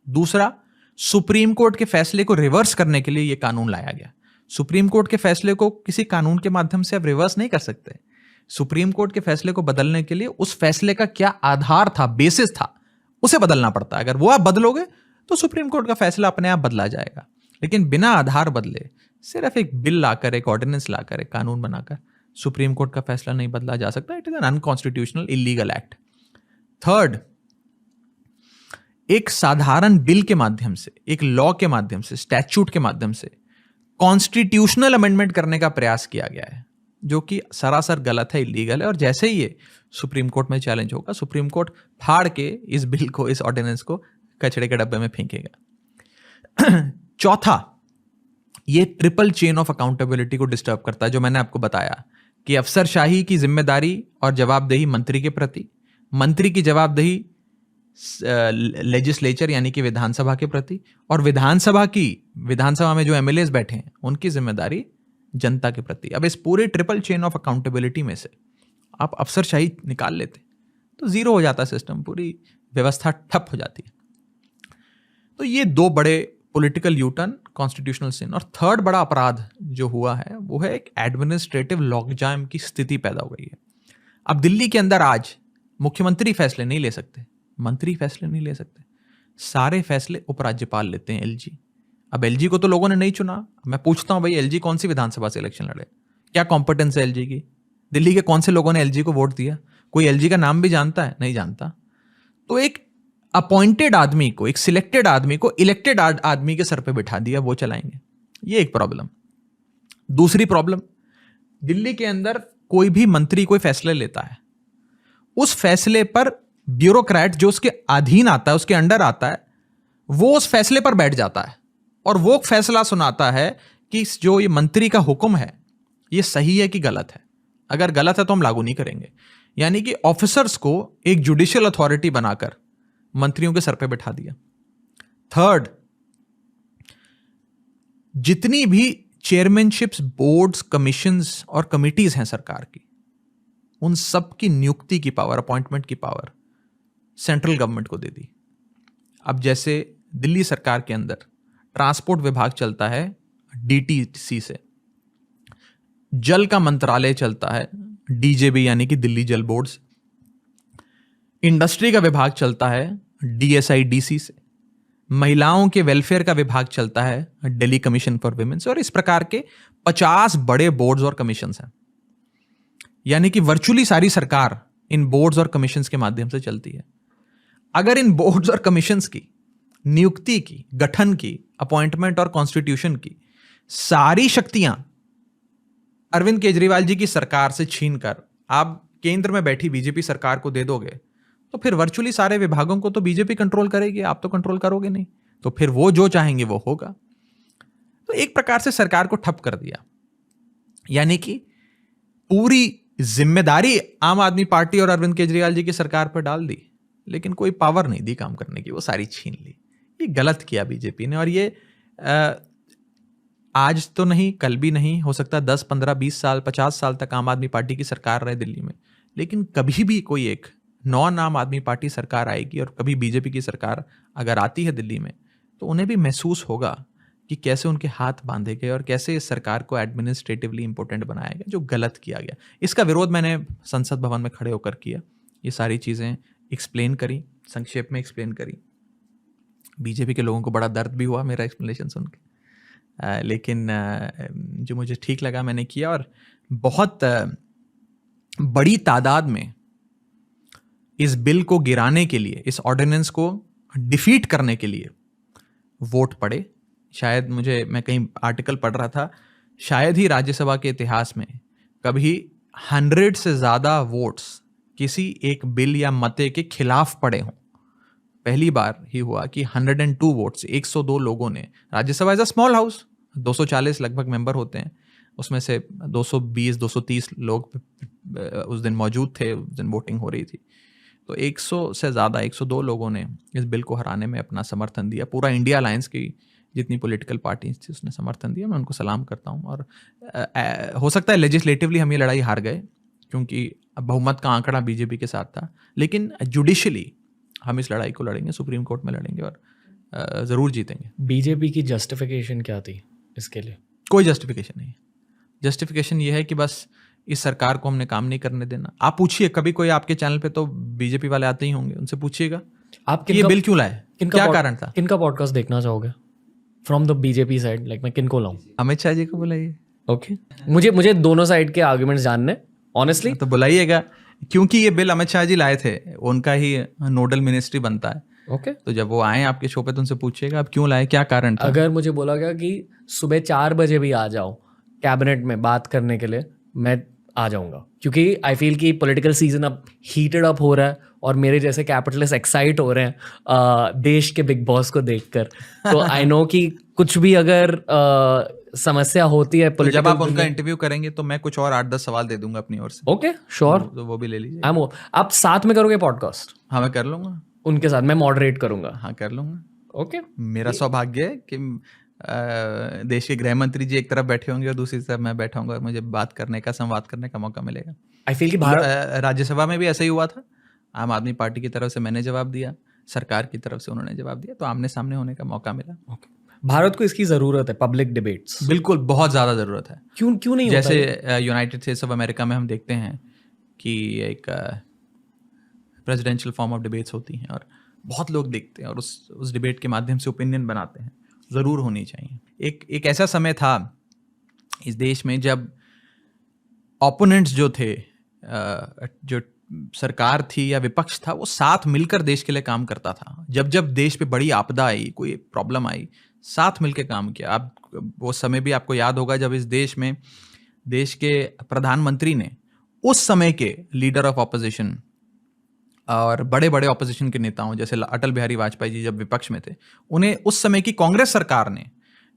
दूसरा, सुप्रीम कोर्ट के फैसले को रिवर्स करने के लिए यह कानून लाया गया। सुप्रीम कोर्ट के फैसले को किसी कानून के माध्यम से आप रिवर्स नहीं कर सकते। सुप्रीम कोर्ट के फैसले को बदलने के लिए उस फैसले का क्या आधार था, बेसिस था, उसे बदलना पड़ता है। अगर वो आप बदलोगे तो सुप्रीम कोर्ट का फैसला अपने आप बदला जाएगा। लेकिन बिना आधार बदले सिर्फ एक बिल लाकर, एक ऑर्डिनेंस लाकर, एक कानून बनाकर सुप्रीम कोर्ट का फैसला नहीं बदला जा सकता। It is an unconstitutional illegal act. Third, एक साधारण बिल के माध्यम से, एक लॉ के माध्यम से, स्टैच्यूट के माध्यम से कॉन्स्टिट्यूशनल अमेंडमेंट करने का प्रयास किया गया है। जो कि सरासर गलत है, इलीगल है। और जैसे ही ये सुप्रीम कोर्ट में चैलेंज होगा, सुप्रीम कोर्ट फाड़ के इस बिल को, इस ऑर्डिनेंस को कचड़े के डब्बे में फेंकेगा। चौथा, ये ट्रिपल चेन ऑफ अकाउंटेबिलिटी को डिस्टर्ब करता है, जो मैंने आपको बताया कि अफसरशाही की जिम्मेदारी और जवाबदेही मंत्री के प्रति, मंत्री की जवाबदेही लेजिस्लेचर यानी कि विधानसभा के प्रति, और विधानसभा में जो एमएलएस बैठे हैं उनकी जिम्मेदारी जनता के प्रति। अब इस पूरे ट्रिपल चेन ऑफ अकाउंटेबिलिटी में से आप अफसरशाही निकाल लेते तो जीरो हो जाता सिस्टम, पूरी व्यवस्था ठप हो जाती है। तो ये दो बड़े पॉलिटिकल यूटर्न, कॉन्स्टिट्यूशनल सिन। और थर्ड बड़ा अपराध जो हुआ है वो है एक एडमिनिस्ट्रेटिव लॉकजाम की स्थिति पैदा हो गई है। अब दिल्ली के अंदर आज मुख्यमंत्री फैसले नहीं ले सकते, मंत्री फैसले नहीं ले सकते, सारे फैसले उपराज्यपाल लेते हैं, एलजी। अब एलजी को तो लोगों ने नहीं चुना। मैं पूछता हूं भाई, एलजी कौन सी विधानसभा से इलेक्शन लड़े? क्या कॉम्पिटेंस है एलजी की? दिल्ली के कौन से लोगों ने एलजी को वोट दिया? कोई एलजी का नाम भी जानता है? नहीं जानता। तो एक अपॉइंटेड आदमी को, एक सिलेक्टेड आदमी को इलेक्टेड आदमी के सर पे बिठा दिया, वो चलाएंगे। ये एक प्रॉब्लम। दूसरी प्रॉब्लम, दिल्ली के अंदर कोई भी मंत्री कोई फैसले लेता है, उस फैसले पर ब्यूरोक्रेट जो उसके अधीन आता है, उसके अंडर आता है, वो उस फैसले पर बैठ जाता है और वो फैसला सुनाता है कि जो ये मंत्री का हुक्म है ये सही है कि गलत है। अगर गलत है तो हम लागू नहीं करेंगे। यानी कि ऑफिसर्स को एक जुडिशियल अथॉरिटी बनाकर मंत्रियों के सर पे बैठा दिया। थर्ड, जितनी भी चेयरमैनशिप्स, बोर्ड्स, कमीशंस और कमिटीज हैं सरकार की, उन सब की नियुक्ति की पावर, अपॉइंटमेंट की पावर सेंट्रल गवर्नमेंट को दे दी। अब जैसे दिल्ली सरकार के अंदर ट्रांसपोर्ट विभाग चलता है डीटीसी से, जल का मंत्रालय चलता है डीजेबी यानी कि दिल्ली जल बोर्ड से, इंडस्ट्री का विभाग चलता है डीएसआईडीसी से, महिलाओं के वेलफेयर का विभाग चलता है दिल्ली कमीशन फॉर विमेन्स, और इस प्रकार के 50 बड़े बोर्ड्स और कमीशंस हैं। यानी कि वर्चुअली सारी सरकार इन बोर्ड्स और कमीशंस के माध्यम से चलती है। अगर इन बोर्ड्स और कमीशंस की नियुक्ति की, गठन की, अपॉइंटमेंट और कॉन्स्टिट्यूशन की सारी शक्तियां अरविंद केजरीवाल जी की सरकार से छीनकर आप केंद्र में बैठी बीजेपी सरकार को दे दोगे, तो फिर वर्चुअली सारे विभागों को तो बीजेपी कंट्रोल करेगी, आप तो कंट्रोल करोगे नहीं। तो फिर वो जो चाहेंगे वो होगा। तो एक प्रकार से सरकार को ठप कर दिया, यानी कि पूरी जिम्मेदारी आम आदमी पार्टी और अरविंद केजरीवाल जी की सरकार पर डाल दी, लेकिन कोई पावर नहीं दी काम करने की, वो सारी छीन ली। ये गलत किया बीजेपी ने। और ये आज तो नहीं, कल भी नहीं, हो सकता 10, 15, 20 साल, 50 साल तक आम आदमी पार्टी की सरकार रहे दिल्ली में, लेकिन कभी भी कोई एक नॉन आम आदमी पार्टी सरकार आएगी और कभी बीजेपी की सरकार अगर आती है दिल्ली में, तो उन्हें भी महसूस होगा कि कैसे उनके हाथ बांधे गए और कैसे इस सरकार को एडमिनिस्ट्रेटिवली इंपॉर्टेंट बनाया गया, जो गलत किया गया। इसका विरोध मैंने संसद भवन में खड़े होकर किया। ये सारी चीज़ें एक्सप्लेन करी, संक्षेप में एक्सप्लेन करी। बीजेपी के लोगों को बड़ा दर्द भी हुआ मेरा एक्सप्लेनेशन सुन के, लेकिन जो मुझे ठीक लगा मैंने किया। और बहुत बड़ी तादाद में इस बिल को गिराने के लिए, इस ऑर्डिनेंस को डिफीट करने के लिए वोट पड़े। शायद मैं कहीं आर्टिकल पढ़ रहा था, शायद ही राज्यसभा के इतिहास में कभी 100 से ज़्यादा वोट्स किसी एक बिल या मते के खिलाफ पड़े हों। पहली बार ही हुआ कि 102 वोट्स, 102 लोगों ने, Rajya Sabha is a small house, 240 लगभग मेंबर होते हैं, उसमें से 220-230 लोग उस दिन मौजूद थे, उस दिन वोटिंग हो रही थी। तो 100 से ज़्यादा, 102 लोगों ने इस बिल को हराने में अपना समर्थन दिया। पूरा इंडिया अलायंस की जितनी पॉलिटिकल पार्टीज थी उसने समर्थन दिया। मैं उनको सलाम करता हूँ। और हो सकता है लेजिस्लेटिवली हम ये लड़ाई हार गए, क्योंकि बहुमत का आंकड़ा बीजेपी के साथ था, लेकिन जुडिशली हम इस लड़ाई को लड़ेंगे, सुप्रीम कोर्ट में लड़ेंगे और ज़रूर जीतेंगे। बीजेपी की जस्टिफिकेशन क्या थी इसके लिए? कोई जस्टिफिकेशन नहीं। जस्टिफिकेशन ये है कि बस इस सरकार को हमने काम नहीं करने देना। आप पूछिए, कभी कोई आपके चैनल पे तो बीजेपी वाले आते ही होंगे, उनसे पूछिएगा आप ये बिल क्यों लाए, क्या कारण था। किनका पॉडकास्ट देखना चाहोगे from the BJP side? Like मैं किनको लाऊं? अमित शाह जी को बुलाइए। ओके, मुझे दोनों साइड के आर्ग्यूमेंट्स जानने ऑनेस्टली। तो बुलाइएगा, क्योंकि ये बिल अमित शाह जी लाए थे, उनका ही नोडल मिनिस्ट्री बनता है। ओके, तो जब वो आए आपके शो पे तो उनसे पूछिएगा आप क्यों लाए, क्या कारण था। अगर मुझे बोला गया कि सुबह 4 बजे भी आ जाओ कैबिनेट में बात करने के लिए, मैं आ जाऊंगा, क्योंकि आई फील कि पॉलिटिकल सीजन अब हीटेड अप हो रहा है और मेरे जैसे कैपिटलिस्ट एक्साइट हो रहे हैं देश के बिग बॉस को देखकर। तो आई नो कि कुछ भी अगर समस्या होती है तो जब आप पॉलिटिकल, उनका इंटरव्यू करेंगे तो मैं कुछ और 8-10 सवाल दे दूंगा अपनी ओर से, ओके श्योर, तो वो भी ले लीजिए। आप साथ में करोगे पॉडकास्ट हाँ मैं कर लूंगा, उनके साथ, मैं मॉडरेट करूंगा। हाँ कर लूंगा। ओके, मेरा सौभाग्य है कि देश के गृह मंत्री जी एक तरफ बैठे होंगे और दूसरी तरफ मैं बैठा हूंगा और मुझे बात करने का, संवाद करने का मौका मिलेगा। आई फील कि भारत, राज्यसभा में भी ऐसा ही हुआ था। आम आदमी पार्टी की तरफ से मैंने जवाब दिया, सरकार की तरफ से उन्होंने जवाब दिया, तो आमने सामने होने का मौका मिला। भारत को इसकी जरूरत है, पब्लिक डिबेट्स। बिल्कुल, बहुत ज़्यादा ज़रूरत है। क्यों क्यों नहीं होता जैसे यूनाइटेड स्टेट्स ऑफ अमेरिका में हम देखते हैं कि एक प्रेसिडेंशियल फॉर्म ऑफ डिबेट्स होती हैं और बहुत लोग देखते हैं और उस डिबेट के माध्यम से ओपिनियन बनाते हैं। ज़रूर होनी चाहिए। एक ऐसा समय था इस देश में जब ओपोनेंट्स जो थे, जो सरकार थी या विपक्ष था, वो साथ मिलकर देश के लिए काम करता था। जब जब देश पे बड़ी आपदा आई, कोई प्रॉब्लम आई, साथ मिलकर काम किया। आप वो समय भी आपको याद होगा जब इस देश में देश के प्रधानमंत्री ने उस समय के लीडर ऑफ ऑपोजिशन और बड़े बड़े ऑपोजिशन के नेताओं जैसे अटल बिहारी वाजपेयी जी जब विपक्ष में थे, उन्हें उस समय की कांग्रेस सरकार ने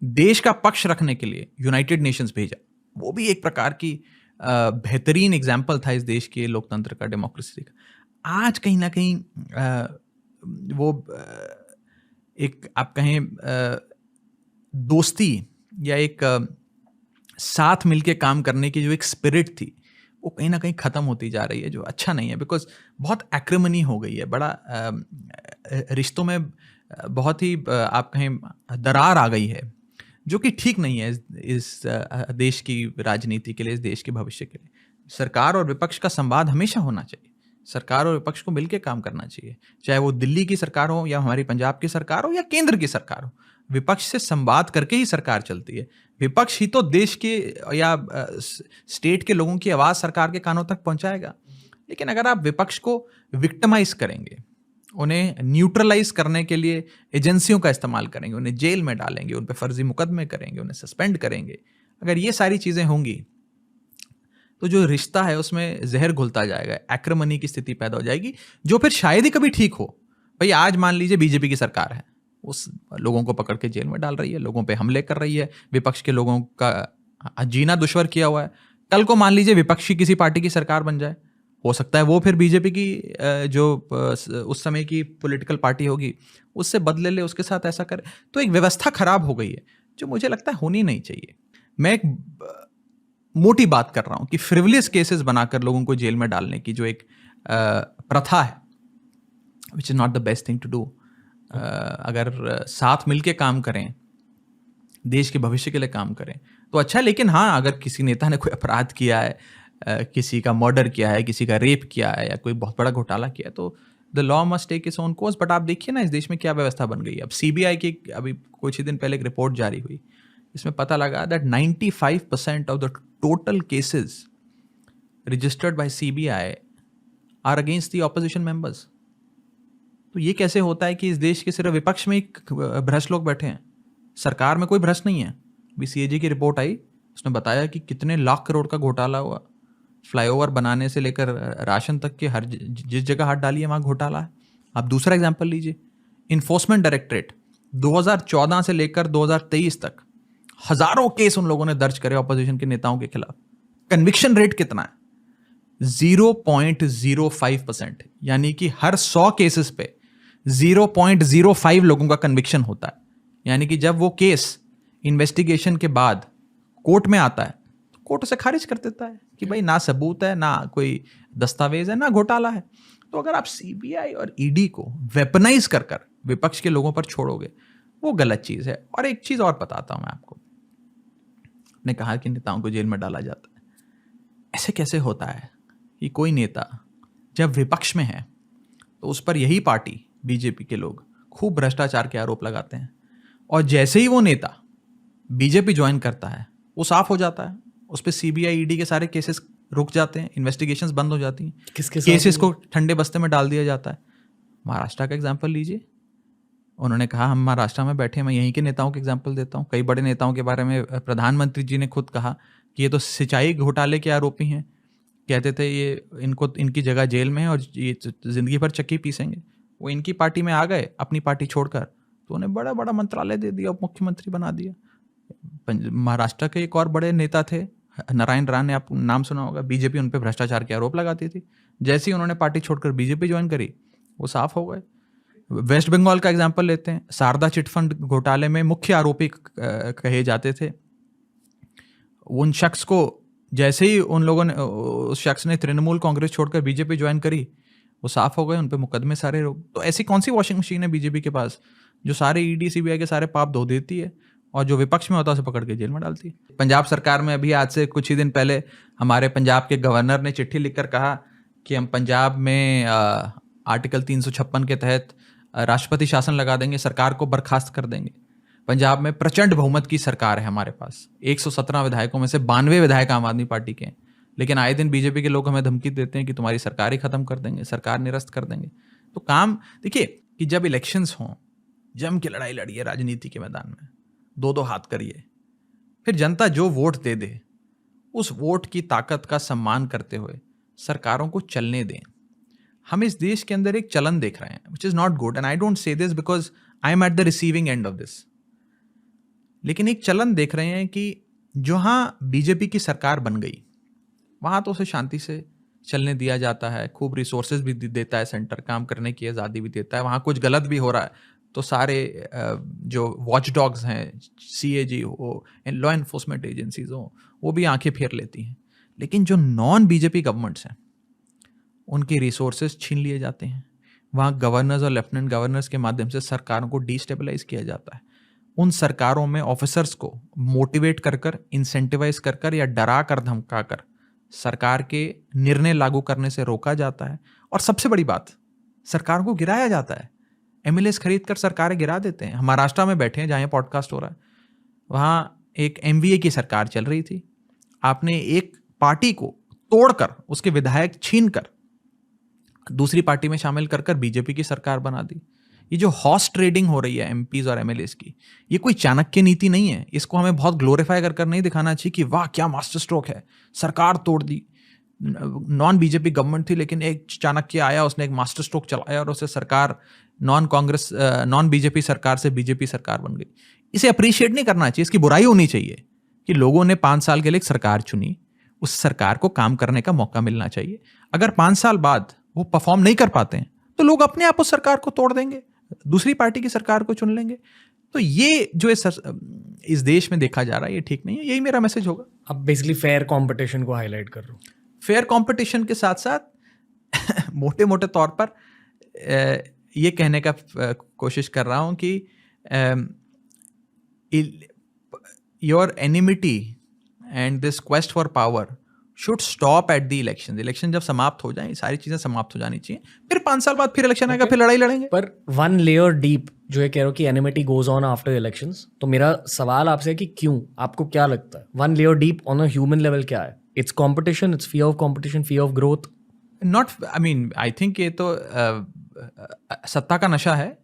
देश का पक्ष रखने के लिए यूनाइटेड नेशंस भेजा। वो भी एक प्रकार की बेहतरीन एग्जाम्पल था इस देश के लोकतंत्र का, डेमोक्रेसी का। आज कहीं ना कहीं वो एक आप कहें दोस्ती या एक साथ मिलके काम करने की जो एक स्पिरिट थी, वो कहीं ना कहीं ख़त्म होती जा रही है, जो अच्छा नहीं है। बिकॉज बहुत एक्रिमनी हो गई है, बड़ा रिश्तों में बहुत ही आप कहें दरार आ गई है, जो कि ठीक नहीं है इस देश की राजनीति के लिए, इस देश के भविष्य के लिए। सरकार और विपक्ष का संवाद हमेशा होना चाहिए। सरकार और विपक्ष को मिलकर काम करना चाहिए, चाहे वो दिल्ली की सरकार हो या हमारी पंजाब की सरकार हो या केंद्र की सरकार हो। विपक्ष से संवाद करके ही सरकार चलती है। विपक्ष ही तो देश के या स्टेट के लोगों की आवाज़ सरकार के कानों तक पहुंचाएगा। लेकिन अगर आप विपक्ष को विक्टिमाइज करेंगे, उन्हें न्यूट्रलाइज करने के लिए एजेंसियों का इस्तेमाल करेंगे, उन्हें जेल में डालेंगे, उन पर फर्जी मुकदमे करेंगे, उन्हें सस्पेंड करेंगे, अगर ये सारी चीज़ें होंगी तो जो रिश्ता है उसमें जहर घुलता जाएगा, एक्रिमनी की स्थिति पैदा हो जाएगी, जो फिर शायद ही कभी ठीक हो। भाई आज मान लीजिए बीजेपी की सरकार है, उस लोगों को पकड़ के जेल में डाल रही है, लोगों पे हमले कर रही है, विपक्ष के लोगों का जीना दुश्वार किया हुआ है। कल को मान लीजिए विपक्षी किसी पार्टी की सरकार बन जाए, हो सकता है वो फिर बीजेपी की जो उस समय की पॉलिटिकल पार्टी होगी उससे बदले ले, उसके साथ ऐसा करे। तो एक व्यवस्था खराब हो गई है, जो मुझे लगता है होनी नहीं चाहिए। मैं एक मोटी बात कर रहा हूं कि फ्रिवलियस केसेस बनाकर लोगों को जेल में डालने की जो एक प्रथा है, which is not the best thing to do. अगर साथ मिलके काम करें, देश के भविष्य के लिए काम करें तो अच्छा है। लेकिन हाँ, अगर किसी नेता ने कोई अपराध किया है, किसी का मर्डर किया है, किसी का रेप किया है या कोई बहुत बड़ा घोटाला किया है, तो the law must take its own course. But आप देखिए ना इस देश में क्या व्यवस्था बन गई है। अब सीबीआई की अभी कुछ ही दिन पहले एक रिपोर्ट जारी हुई, इसमें पता लगा that 95% of the total cases registered by CBI are against the opposition members. तो ये कैसे होता है कि इस देश के सिर्फ विपक्ष में ही भ्रष्ट लोग बैठे हैं, सरकार में कोई भ्रष्ट नहीं है। अभी सीएजी की रिपोर्ट आई, उसने बताया कि कितने लाख करोड़ का घोटाला हुआ, फ्लाईओवर बनाने से लेकर राशन तक के हर जिस जगह हाथ डालिए वहाँ घोटाला है। आप दूसरा एग्जाम्पल लीजिए, इन्फोर्समेंट डायरेक्टरेट 2014 से लेकर 2023 तक हजारों केस उन लोगों ने दर्ज करे ऑपोजिशन के नेताओं के खिलाफ। कन्विक्शन रेट कितना है? 0.05%, यानी कि हर 100 केसेस पे 0.05 लोगों का कन्विक्शन होता है। यानी कि जब वो केस इन्वेस्टिगेशन के बाद कोर्ट में आता है तो कोर्ट उसे खारिज कर देता है कि भाई ना सबूत है, ना कोई दस्तावेज है, ना घोटाला है। तो अगर आप सीबीआई और ईडी को वेपनाइज कर कर विपक्ष के लोगों पर छोड़ोगे, वो गलत चीज है। और एक चीज और बताता हूं मैं आपको, ने कहा कि नेताओं को जेल में डाला जाता है। ऐसे कैसे होता है कि कोई नेता जब विपक्ष में है तो उस पर यही पार्टी बीजेपी के लोग खूब भ्रष्टाचार के आरोप लगाते हैं, और जैसे ही वो नेता बीजेपी ज्वाइन करता है वो साफ हो जाता है, उस पर सीबीआई ईडी के सारे केसेस रुक जाते हैं, इन्वेस्टिगेशंस बंद हो जाती हैं, केसेस को ठंडे बस्ते में डाल दिया जाता है। महाराष्ट्र का एग्जाम्पल लीजिए, उन्होंने कहा हम महाराष्ट्र में बैठे, मैं यहीं के नेताओं के एग्जाम्पल देता हूँ। कई बड़े नेताओं के बारे में प्रधानमंत्री जी ने खुद कहा कि ये तो सिंचाई घोटाले के आरोपी हैं, कहते थे ये इनकी जगह जेल में है और ये ज़िंदगी भर चक्की पीसेंगे, वो इनकी पार्टी में आ गए अपनी पार्टी छोड़कर, तो उन्हें बड़ा बड़ा मंत्रालय दे दिया, उप मुख्यमंत्री बना दिया। महाराष्ट्र के एक और बड़े नेता थे नारायण राणे, आप नाम सुना होगा, बीजेपी उन पर भ्रष्टाचार के आरोप लगाती थी, जैसे ही उन्होंने पार्टी छोड़कर बीजेपी ज्वाइन करी वो साफ हो गए। वेस्ट बंगाल का एग्जाम्पल लेते हैं, शारदा चिटफंड घोटाले में मुख्य आरोपी कहे जाते थे, उन शख्स को जैसे ही उन लोगों ने, उस शख्स ने तृणमूल कांग्रेस छोड़कर बीजेपी ज्वाइन करी, वो साफ हो गए, उन पे मुकदमे सारे। तो ऐसी कौन सी वॉशिंग मशीन है बीजेपी के पास जो सारे ईडी सीबीआई के सारे पाप धो देती है और जो विपक्ष में होता है उसे पकड़ के जेल में डालती है। पंजाब सरकार में अभी आज से कुछ ही दिन पहले हमारे पंजाब के गवर्नर ने चिट्ठी लिखकर कहा कि हम पंजाब में आर्टिकल 356 के तहत राष्ट्रपति शासन लगा देंगे, सरकार को बर्खास्त कर देंगे। पंजाब में प्रचंड बहुमत की सरकार है हमारे पास, 117 विधायकों में से 92 विधायक आम आदमी पार्टी के हैं, लेकिन आए दिन बीजेपी के लोग हमें धमकी देते हैं कि तुम्हारी सरकार ही खत्म कर देंगे, सरकार निरस्त कर देंगे। तो काम देखिए कि जब इलेक्शंस हों, जम के लड़ाई लड़िए राजनीति के मैदान में, दो दो हाथ करिए, फिर जनता जो वोट दे दे उस वोट की ताकत का सम्मान करते हुए सरकारों को चलने दें। हम इस देश के अंदर एक चलन देख रहे हैं विच is not good, and I don't say this because I am at the receiving end of this, लेकिन एक चलन देख रहे हैं कि जहाँ बीजेपी की सरकार बन गई वहाँ तो उसे शांति से चलने दिया जाता है, खूब रिसोर्सेज भी देता है सेंटर, काम करने की आज़ादी भी देता है। वहाँ कुछ गलत भी हो रहा है तो सारे जो वॉच डॉग्स हैं, CAG हो, लॉ एनफोर्समेंट एजेंसीज हो, वो भी आंखें फेर लेती हैं। लेकिन जो नॉन बीजेपी गवर्नमेंट्स हैं उनके रिसोर्सेज छीन लिए जाते हैं, वहाँ गवर्नर्स और लेफ्टिनेंट गवर्नर्स के माध्यम से सरकारों को डिस्टेबलाइज किया जाता है। उन सरकारों में ऑफिसर्स को मोटिवेट कर इंसेंटिवाइज कर या डरा कर धमका कर सरकार के निर्णय लागू करने से रोका जाता है। और सबसे बड़ी बात, सरकारों को गिराया जाता है। MLS खरीद कर सरकारें गिरा देते हैं। हम महाराष्ट्र में बैठे हैं जहाँ ये पॉडकास्ट हो रहा है, वहाँ एक MVA की सरकार चल रही थी, आपने एक पार्टी को तोड़कर उसके विधायक छीन कर दूसरी पार्टी में शामिल कर बीजेपी की सरकार बना दी। ये जो हॉर्स ट्रेडिंग हो रही है MPs और MLAs की, ये कोई चाणक्य नीति नहीं है। इसको हमें बहुत ग्लोरीफाई कर नहीं दिखाना चाहिए कि वाह क्या मास्टर स्ट्रोक है, सरकार तोड़ दी। नॉन बीजेपी गवर्नमेंट थी लेकिन एक चाणक्य आया, उसने एक मास्टर स्ट्रोक चलाया और उससे सरकार नॉन बीजेपी सरकार से बीजेपी सरकार बन गई। इसे अप्रिशिएट नहीं करना चाहिए, इसकी बुराई होनी चाहिए कि लोगों ने 5 साल के लिए एक सरकार चुनी, उस सरकार को काम करने का मौका मिलना चाहिए। अगर 5 साल बाद वो परफॉर्म नहीं कर पाते हैं तो लोग अपने आप उस सरकार को तोड़ देंगे, दूसरी पार्टी की सरकार को चुन लेंगे। तो ये जो इस देश में देखा जा रहा है ये ठीक नहीं है। यही मेरा मैसेज होगा। अब बेसिकली फेयर कंपटीशन को हाईलाइट कर रहा हूँ। फेयर कंपटीशन के साथ साथ मोटे मोटे तौर पर ये कहने का कोशिश कर रहा हूँ कि your enmity and this quest for power should stop at the election. Election जब समाप्त हो जाए, सारी चीजें समाप्त हो जानी चाहिए, फिर 5 साल बाद फिर इलेक्शन आएगा, फिर लड़ाई लड़ेंगे। पर 1 लेयर डीप जो ये कह रहे हो कि enmity goes on after elections, तो मेरा सवाल आपसे है कि क्यों, आपको क्या लगता है 1 layer deep on a human level क्या है? It's competition, it's fear of competition, fear of growth. Not, I mean I think ये तो सत्ता का नशा है।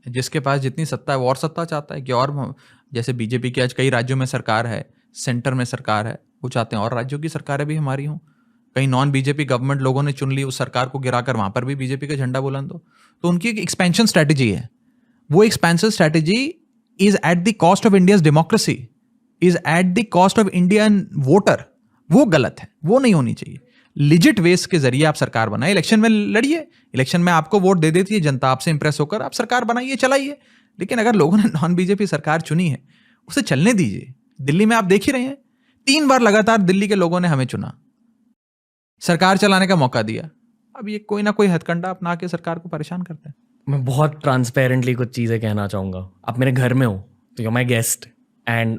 जिसके पास जितनी सत्ता है वो और सत्ता चाहता है कि और, जैसे बीजेपी की आज कई राज्यों में सरकार है, सेंटर में सरकार है, वो चाहते हैं और राज्यों की सरकारें भी हमारी हों। कहीं नॉन बीजेपी गवर्नमेंट लोगों ने चुन ली, उस सरकार को गिराकर वहां पर भी बीजेपी का झंडा बुलंद हो। तो उनकी एक एक्सपेंशन स्ट्रैटेजी है। वो expansion strategy is at the cost of India's democracy, is at the cost of Indian voter. वो गलत है, वो नहीं होनी चाहिए। लिजिट वेस के जरिए आप सरकार बनाए, इलेक्शन में लड़िए, इलेक्शन में आपको वोट दे देती है जनता, आपसे इंप्रेस होकर आप सरकार बनाइए, चलाइए। लेकिन अगर लोगों ने नॉन बीजेपी सरकार चुनी है उसे चलने दीजिए। दिल्ली में आप देख ही रहे हैं, 3 बार लगातार दिल्ली के लोगों ने हमें चुना, सरकार चलाने का मौका दिया। अब ये कोई ना कोई हथकंडा अपना के सरकार को परेशान करते हैं। मैं बहुत ट्रांसपेरेंटली कुछ चीज़ें कहना चाहूँगा। आप मेरे घर में हो तो यू माई गेस्ट, एंड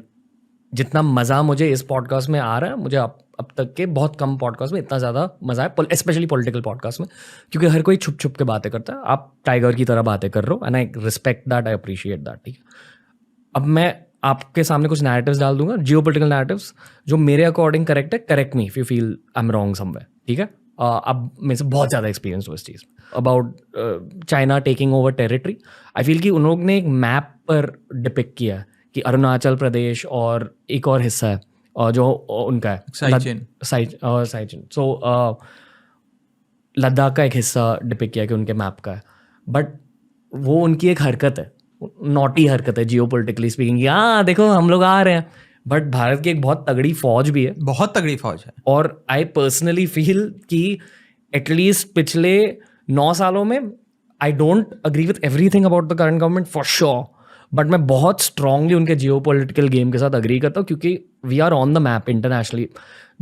जितना मज़ा मुझे इस पॉडकास्ट में आ रहा है, मुझे अब तक के बहुत कम पॉडकास्ट में इतना ज़्यादा मज़ा है, स्पेशली पॉलिटिकल पॉडकास्ट में, क्योंकि हर कोई छुप छुप के बातें करता है। आप टाइगर की तरह बातें कर रहे हो, and I respect that, I appreciate that. ठीक है, अब मैं आपके सामने कुछ नैरेटिव्स डाल दूंगा, जियोपॉलिटिकल नैरेटिव्स, जो मेरे अकॉर्डिंग करेक्ट है। Correct me if you feel I am wrong somewhere. ठीक है, अब मेरे से बहुत ज़्यादा एक्सपीरियंस हो इस चीज़ में। About China taking over territory, I feel कि उन लोगों ने एक मैप पर डिपिक्ट किया है कि अरुणाचल प्रदेश और एक और हिस्सा है जो उनका है साइचिन। सो लद्दाख का एक हिस्सा डिपिक्ट किया कि उनके मैप का है, बट वो उनकी एक हरकत है, नॉटी हरकत है जियो पोलिटिकली स्पीकिंग। हाँ देखो हम लोग आ रहे हैं, बट भारत की एक बहुत तगड़ी फौज भी है, बहुत तगड़ी फौज है। और आई पर्सनली फील कि एटलीस्ट पिछले 9 सालों में I don't agree with everything about the current government for sure, but मैं बहुत स्ट्रांगली उनके जियो पोलिटिकल गेम के साथ अग्री करता हूँ, क्योंकि we are on the map internationally.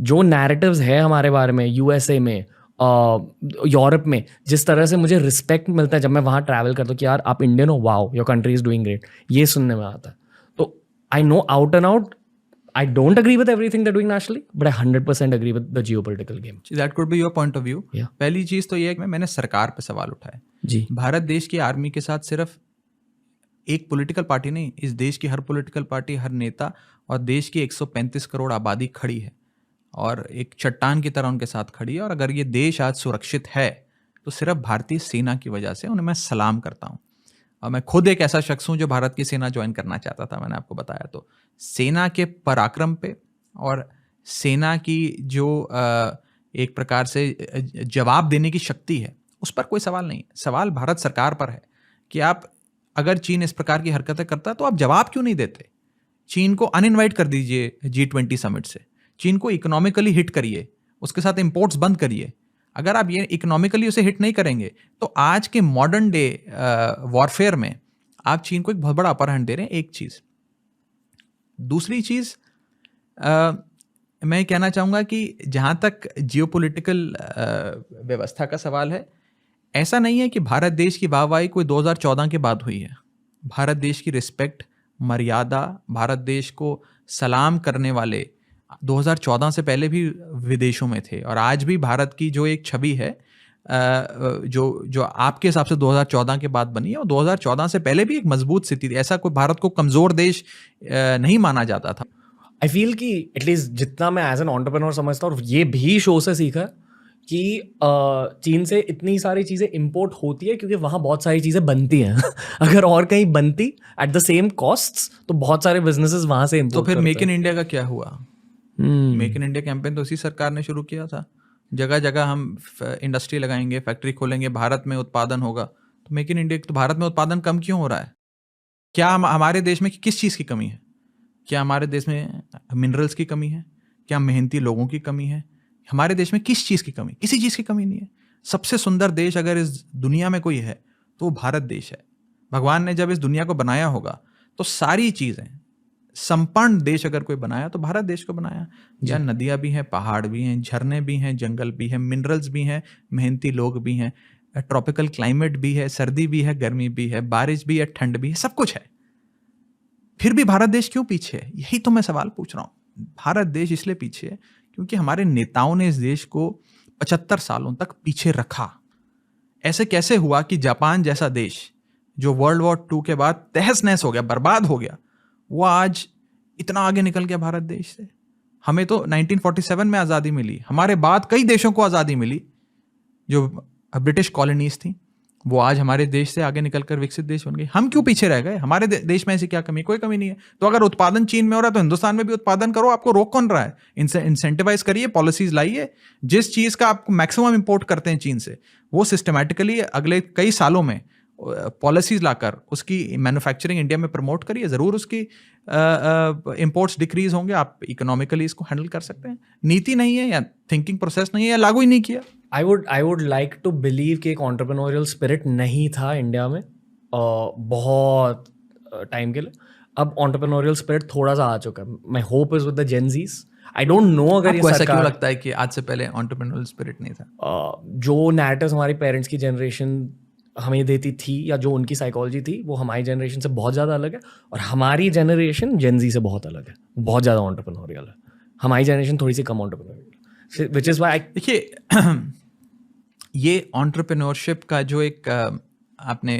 जो नैरेटिव्स है हमारे बारे में यूएसए में, यूरोप में, जिस तरह से मुझे रिस्पेक्ट मिलता है जब मैं वहाँ ट्रैवल करता हूँ कि यार आप इंडियन हो, wow your country is doing great, ये सुनने में आता है। तो I know out and out I don't agree with everything they're doing nationally, but I 100% agree with the geopolitical game. That could be your point of view. Yeah. पहली चीज तो ये है कि मैंने सरकार पे सवाल उठाया जी। भारत देश की आर्मी के साथ सिर्फ एक पॉलिटिकल पार्टी नहीं, इस देश की हर पॉलिटिकल पार्टी, हर नेता और देश की 135 करोड़ आबादी खड़ी है और एक चट्टान की तरह उनके साथ खड़ी है। और अगर ये देश आज सुरक्षित है तो सिर्फ भारतीय सेना की वजह से। उन्हें मैं सलाम करता हूँ। और मैं खुद एक ऐसा शख्स हूँ जो भारत की सेना ज्वाइन करना चाहता था, मैंने आपको बताया। तो सेना के पराक्रम पे और सेना की जो एक प्रकार से जवाब देने की शक्ति है, उस पर कोई सवाल नहीं। सवाल भारत सरकार पर है कि आप, अगर चीन इस प्रकार की हरकतें करता है तो आप जवाब क्यों नहीं देते? चीन को अनइनवाइट कर दीजिए G20 समिट से, चीन को इकोनॉमिकली हिट करिए, उसके साथ इंपोर्ट्स बंद करिए। अगर आप ये इकोनॉमिकली उसे हिट नहीं करेंगे तो आज के मॉडर्न डे वॉरफेयर में आप चीन को एक बहुत बड़ा अपर हैंड दे रहे हैं। एक चीज़। दूसरी चीज़, मैं कहना चाहूँगा कि जहाँ तक जियोपॉलिटिकल व्यवस्था का सवाल है, ऐसा नहीं है कि भारत देश की वाहवाही कोई 2014 के बाद हुई है। भारत देश की रिस्पेक्ट, मर्यादा, भारत देश को सलाम करने वाले 2014 से पहले भी विदेशों में थे। और आज भी भारत की जो एक छवि है, जो आपके हिसाब से 2014 के बाद बनी है, और 2014 से पहले भी एक मजबूत स्थिति थी। ऐसा कोई भारत को कमज़ोर देश नहीं माना जाता था। आई फील कि एटलीस्ट जितना मैं एज एन एंटरप्रेन्योर समझता हूँ, और ये भी शो से सीखा कि चीन से इतनी सारी चीज़ें इंपोर्ट होती है क्योंकि वहाँ बहुत सारी चीज़ें बनती हैं। अगर और कहीं बनती एट द सेम कॉस्ट्स तो बहुत सारे बिजनेसेस वहाँ से इंपोर्ट। तो फिर मेक इन इंडिया का क्या हुआ? मेक इन इंडिया कैंपेन तो उसी सरकार ने शुरू किया था। जगह जगह हम इंडस्ट्री लगाएंगे, फैक्ट्री खोलेंगे, भारत में उत्पादन होगा। तो मेक इन इंडिया, तो भारत में उत्पादन कम क्यों हो रहा है? क्या हमारे देश में किस चीज़ की कमी है? क्या हमारे देश में मिनरल्स की कमी है? क्या मेहनती लोगों की कमी है? हमारे देश में किस चीज़ की कमी? किसी चीज़ की कमी नहीं है। सबसे सुंदर देश अगर इस दुनिया में कोई है तो वो भारत देश है। भगवान ने जब इस दुनिया को बनाया होगा तो सारी चीज़ें, संपन्न देश अगर कोई बनाया तो भारत देश को बनाया। या नदियाँ भी हैं, पहाड़ भी हैं, झरने भी हैं, जंगल भी हैं, मिनरल्स भी हैं, मेहनती लोग भी हैं, ट्रॉपिकल क्लाइमेट भी है, सर्दी भी है, गर्मी भी है, बारिश भी है, ठंड भी है, सब कुछ है। फिर भी भारत देश क्यों पीछे है? यही तो मैं सवाल पूछ रहा हूँ। भारत देश इसलिए पीछे है क्योंकि हमारे नेताओं ने इस देश को 75 सालों तक पीछे रखा। ऐसे कैसे हुआ कि जापान जैसा देश जो वर्ल्ड वॉर 2 के बाद तहस नहस हो गया, बर्बाद हो गया, वो आज इतना आगे निकल गया भारत देश से? हमें तो 1947 में आज़ादी मिली, हमारे बाद कई देशों को आज़ादी मिली जो ब्रिटिश कॉलोनीज थी, वो आज हमारे देश से आगे निकलकर विकसित देश बन गए। हम क्यों पीछे रह गए? हमारे देश में ऐसी क्या कमी? कोई कमी नहीं है। तो अगर उत्पादन चीन में हो रहा है तो हिंदुस्तान में भी उत्पादन करो। आपको रोक कौन रहा है? इंसेंटिवाइज करिए, पॉलिसीज लाइए। जिस चीज़ का आप मैक्सिमम इंपोर्ट करते हैं चीन से, वो सिस्टमैटिकली अगले कई सालों में पॉलिसीज लाकर उसकी मैन्युफैक्चरिंग इंडिया में प्रमोट करिए। ज़रूर उसकी इंपोर्ट्स डिक्रीज होंगे, आप इकोनॉमिकली इसको हैंडल कर सकते हैं। नीति नहीं है या थिंकिंग प्रोसेस नहीं है या लागू ही नहीं किया। I would like to believe कि एक एंटरप्रेन्योरियल स्पिरिट नहीं था इंडिया में बहुत टाइम के लिए। अब एंटरप्रेन्योरियल स्पिरिट थोड़ा सा आ चुका है। My hope is with the Gen Zs. I don't know अगर ये ऐसा क्यों लगता है कि आज से पहले एंटरप्रेन्योरियल स्पिरिट नहीं था? जो नैरेटिव्स हमारी पेरेंट्स की जनरेशन हमें देती थी या जो उनकी साइकोलॉजी थी, वो हमारी जनरेशन से बहुत ज़्यादा अलग है। और हमारी जनरेशन जेन ज़ी से बहुत अलग है, बहुत ज़्यादा एंटरप्रेन्योरियल है। हमारी जनरेशन थोड़ी सी कम एंटरप्रेन्योरियल, विच इज़ व्हाई देखिए ये एंटरप्रेन्योरशिप का जो एक आपने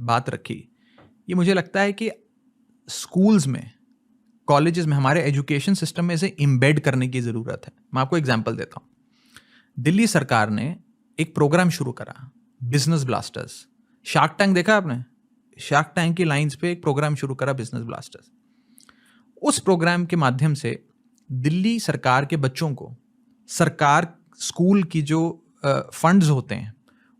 बात रखी, ये मुझे लगता है कि स्कूल्स में, कॉलेजेस में, हमारे एजुकेशन सिस्टम में इसे इम्बेड करने की ज़रूरत है। मैं आपको एग्जांपल देता हूँ। दिल्ली सरकार ने एक प्रोग्राम शुरू करा, बिजनेस ब्लास्टर्स। शार्क टैंक देखा आपने? शार्क टैंक की लाइंस पे एक प्रोग्राम शुरू करा, बिजनेस ब्लास्टर्स। उस प्रोग्राम के माध्यम से दिल्ली सरकार के बच्चों को सरकार स्कूल की जो फंड्स होते हैं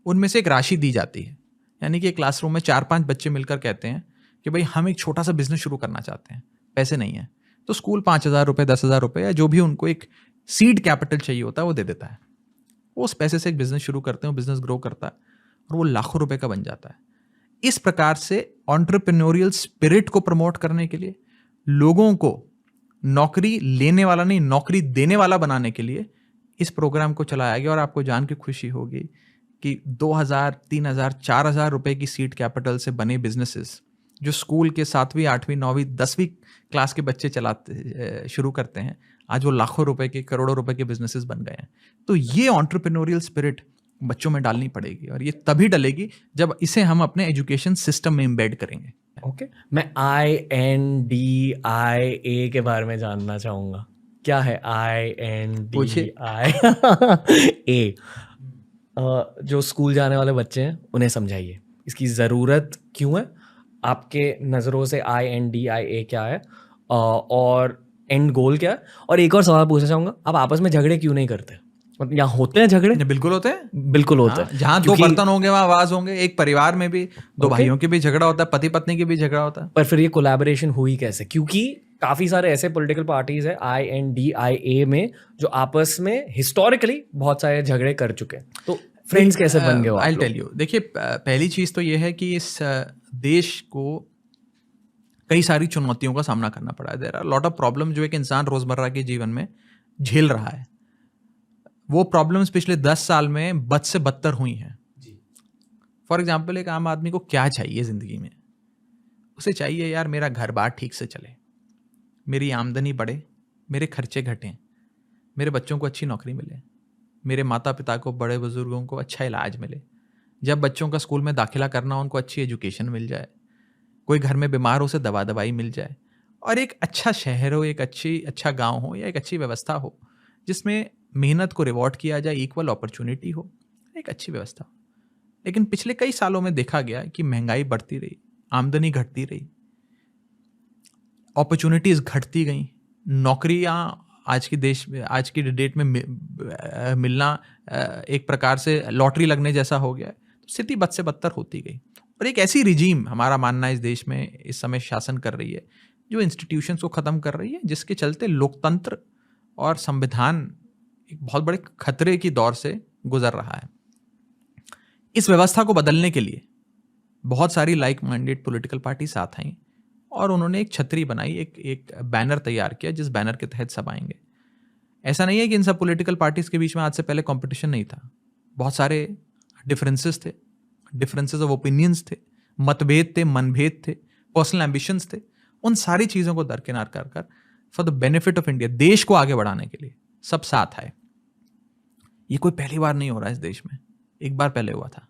उनमें से एक राशि दी जाती है। यानी कि क्लासरूम में 4-5 बच्चे मिलकर कहते हैं कि भाई हम एक छोटा सा बिजनेस शुरू करना चाहते हैं, पैसे नहीं है, तो स्कूल 5,000 रुपये, 10,000 रुपये या जो भी उनको एक सीड कैपिटल चाहिए होता है वो दे देता है। वो उस पैसे से एक बिजनेस शुरू करते हैं, बिजनेस ग्रो करता है और वो लाखों रुपए का बन जाता है। इस प्रकार से एंटरप्रेन्योरियल स्पिरिट को प्रमोट करने के लिए, लोगों को नौकरी लेने वाला नहीं नौकरी देने वाला बनाने के लिए इस प्रोग्राम को चलाया गया। और आपको जान के खुशी होगी कि 2,000, 3,000, 4,000 रुपए की सीड कैपिटल से बने बिजनेसेस जो स्कूल के 7वीं, 8वीं, 9वीं, 10वीं क्लास के बच्चे चलाते शुरू करते हैं, आज वो लाखों रुपए के, करोड़ों रुपए के बिजनेसेस बन गए हैं। तो ये एंटरप्रेन्योरियल स्पिरिट बच्चों में डालनी पड़ेगी और ये तभी डलेगी जब इसे हम अपने एजुकेशन सिस्टम में एम्बेड करेंगे। ओके, मैं INDIA के बारे में जानना चाहूंगा। क्या है INDIA? जो स्कूल जाने वाले बच्चे हैं उन्हें समझाइए, इसकी ज़रूरत क्यों है, आपके नज़रों से INDIA क्या है और एंड गोल क्या है। और एक और सवाल पूछना चाहूँगा, आप आपस में झगड़े क्यों नहीं करते? मतलब यहाँ होते हैं झगड़े? बिल्कुल होते हैं, बिल्कुल होते हैं। जहाँ दो बर्तन होंगे वहाँ आवाज होंगे। एक परिवार में भी दो भाइयों के भी झगड़ा होता है, पति पत्नी के भी झगड़ा होता है। पर फिर ये कोलैबोरेशन हुई कैसे? क्योंकि काफी सारे ऐसे पॉलिटिकल पार्टीज है INDIA में जो आपस में हिस्टोरिकली बहुत सारे झगड़े कर चुके हैं, तो फ्रेंड्स कैसे बन गए? आई टेल यू, देखिए पहली चीज तो ये है कि इस देश को कई सारी चुनौतियों का सामना करना पड़ा है। There are lot of problem जो एक इंसान रोजमर्रा के जीवन में झेल रहा है। वो प्रॉब्लम्स पिछले 10 साल में बद से बदतर हुई हैं। फॉर एग्जाम्पल, एक आम आदमी को क्या चाहिए जिंदगी में? उसे चाहिए यार मेरा घर बार ठीक से चले, मेरी आमदनी बढ़े, मेरे खर्चे घटें, मेरे बच्चों को अच्छी नौकरी मिले, मेरे माता पिता को, बड़े बुजुर्गों को अच्छा इलाज मिले, जब बच्चों का स्कूल में दाखिला करना हो उनको अच्छी एजुकेशन मिल जाए, कोई घर में बीमार हो उसे दवा दवाई मिल जाए, और एक अच्छा शहर हो, एक अच्छा गांव हो या एक अच्छी व्यवस्था हो जिसमें मेहनत को रिवॉर्ड किया जाए, इक्वल अपॉर्चुनिटी हो, एक अच्छी व्यवस्था। लेकिन पिछले कई सालों में देखा गया कि महंगाई बढ़ती रही, आमदनी घटती रही, अपॉर्चुनिटीज घटती गई, नौकरियां आज की डेट में मिलना एक प्रकार से लॉटरी लगने जैसा हो गया। तो स्थिति बद से बदतर होती गई। और एक ऐसी रिजीम हमारा मानना है इस देश में इस समय शासन कर रही है जो इंस्टीट्यूशंस को खत्म कर रही है, जिसके चलते लोकतंत्र और संविधान एक बहुत बड़े खतरे की दौर से गुजर रहा है। इस व्यवस्था को बदलने के लिए बहुत सारी लाइक माइंडेड पॉलिटिकल पार्टी साथ आई और उन्होंने एक छतरी बनाई, एक बैनर तैयार किया जिस बैनर के तहत सब आएंगे। ऐसा नहीं है कि इन सब पॉलिटिकल पार्टीज के बीच में आज से पहले कंपटीशन नहीं था, बहुत सारे डिफरेंसेस थे, डिफरेंसेस ऑफ ओपिनियंस थे, मतभेद थे, मनभेद थे, पर्सनल एम्बिशंस थे। उन सारी चीज़ों को दरकिनार कर for the benefit of India, देश को आगे बढ़ाने के लिए सब साथ आए। ये कोई पहली बार नहीं हो रहा है इस देश में, एक बार पहले हुआ था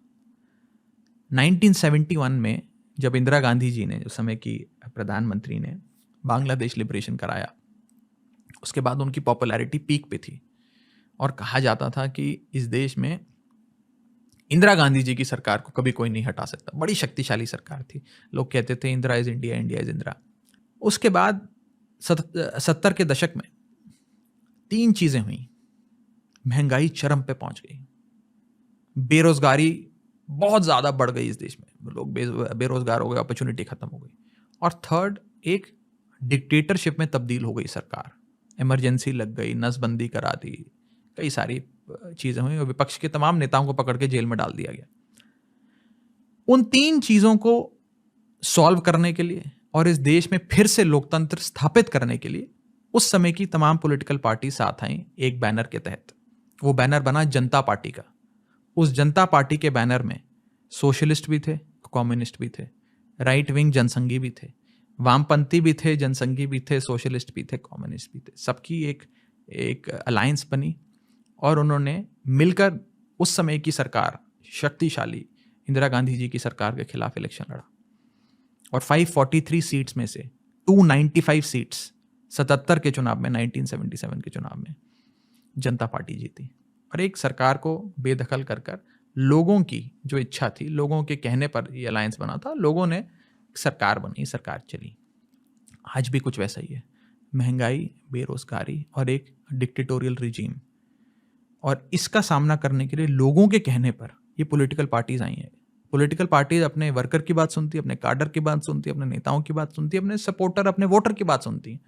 1971 में, जब इंदिरा गांधी जी ने, उस समय की प्रधानमंत्री ने, बांग्लादेश लिबरेशन कराया। उसके बाद उनकी पॉपुलैरिटी पीक पे थी और कहा जाता था कि इस देश में इंदिरा गांधी जी की सरकार को कभी कोई नहीं हटा सकता, बड़ी शक्तिशाली सरकार थी। लोग कहते थे Indira is India, India is Indira. उसके बाद 70 के दशक में 3 चीजें हुई। महंगाई चरम पे पहुंच गई, बेरोजगारी बहुत ज्यादा बढ़ गई इस देश में, लोग बेरोजगार हो गए, अपॉर्चुनिटी खत्म हो गई। और थर्ड, एक डिक्टेटरशिप में तब्दील हो गई सरकार, इमरजेंसी लग गई, नसबंदी करा दी, कई सारी चीजें हुई और विपक्ष के तमाम नेताओं को पकड़ के जेल में डाल दिया गया। उन 3 चीजों को सॉल्व करने के लिए और इस देश में फिर से लोकतंत्र स्थापित करने के लिए उस समय की तमाम पॉलिटिकल पार्टी साथ आई एक बैनर के तहत। वो बैनर बना जनता पार्टी का। उस जनता पार्टी के बैनर में सोशलिस्ट भी थे, कम्युनिस्ट भी थे, राइट विंग जनसंघी भी थे, वामपंथी भी थे, जनसंघी भी थे, सोशलिस्ट भी थे, कम्युनिस्ट भी थे। सबकी एक अलायंस बनी और उन्होंने मिलकर उस समय की सरकार, शक्तिशाली इंदिरा गांधी जी की सरकार के खिलाफ इलेक्शन लड़ा और 543 सीट्स में से 295 सीट्स 77 के चुनाव में, 1977 के चुनाव में जनता पार्टी जीती। और एक सरकार को बेदखल कर लोगों की जो इच्छा थी, लोगों के कहने पर ये अलायंस बना था, लोगों ने सरकार बनी, सरकार चली। आज भी कुछ वैसा ही है। महंगाई, बेरोजगारी और एक डिक्टेटोरियल रिजीम। और इसका सामना करने के लिए लोगों के कहने पर ये पॉलिटिकल पार्टीज आई हैं। पॉलिटिकल पार्टीज अपने वर्कर की बात सुनती है, अपने कार्डर की बात सुनती है, अपने नेताओं की बात सुनती है, अपने सपोर्टर, अपने वोटर की बात सुनती है।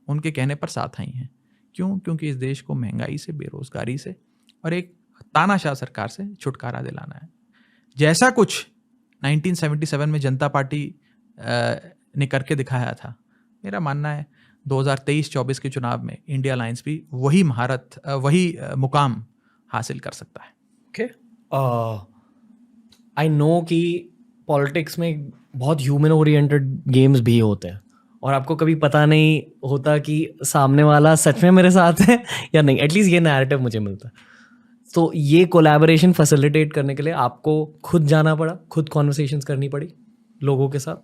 उनके कहने पर साथ आई हैं। क्यों? क्योंकि इस देश को महंगाई से, बेरोजगारी से और एक तानाशाह सरकार से छुटकारा दिलाना है। जैसा कुछ 1977 में जनता पार्टी ने करके दिखाया था, मेरा मानना है 2023-24 के चुनाव में इंडिया अलायंस भी वही महारत, वही मुकाम हासिल कर सकता है। ओके, आई नो कि पॉलिटिक्स में बहुत ह्यूमन ओरिएंटेड गेम्स भी होते हैं और आपको कभी पता नहीं होता कि सामने वाला सच में मेरे साथ है या नहीं। एटलीस्ट ये नैरेटिव मुझे मिलता है। तो ये कोलैबोरेशन फैसिलिटेट करने के लिए आपको खुद जाना पड़ा, खुद कॉन्वर्सेशंस करनी पड़ी लोगों के साथ।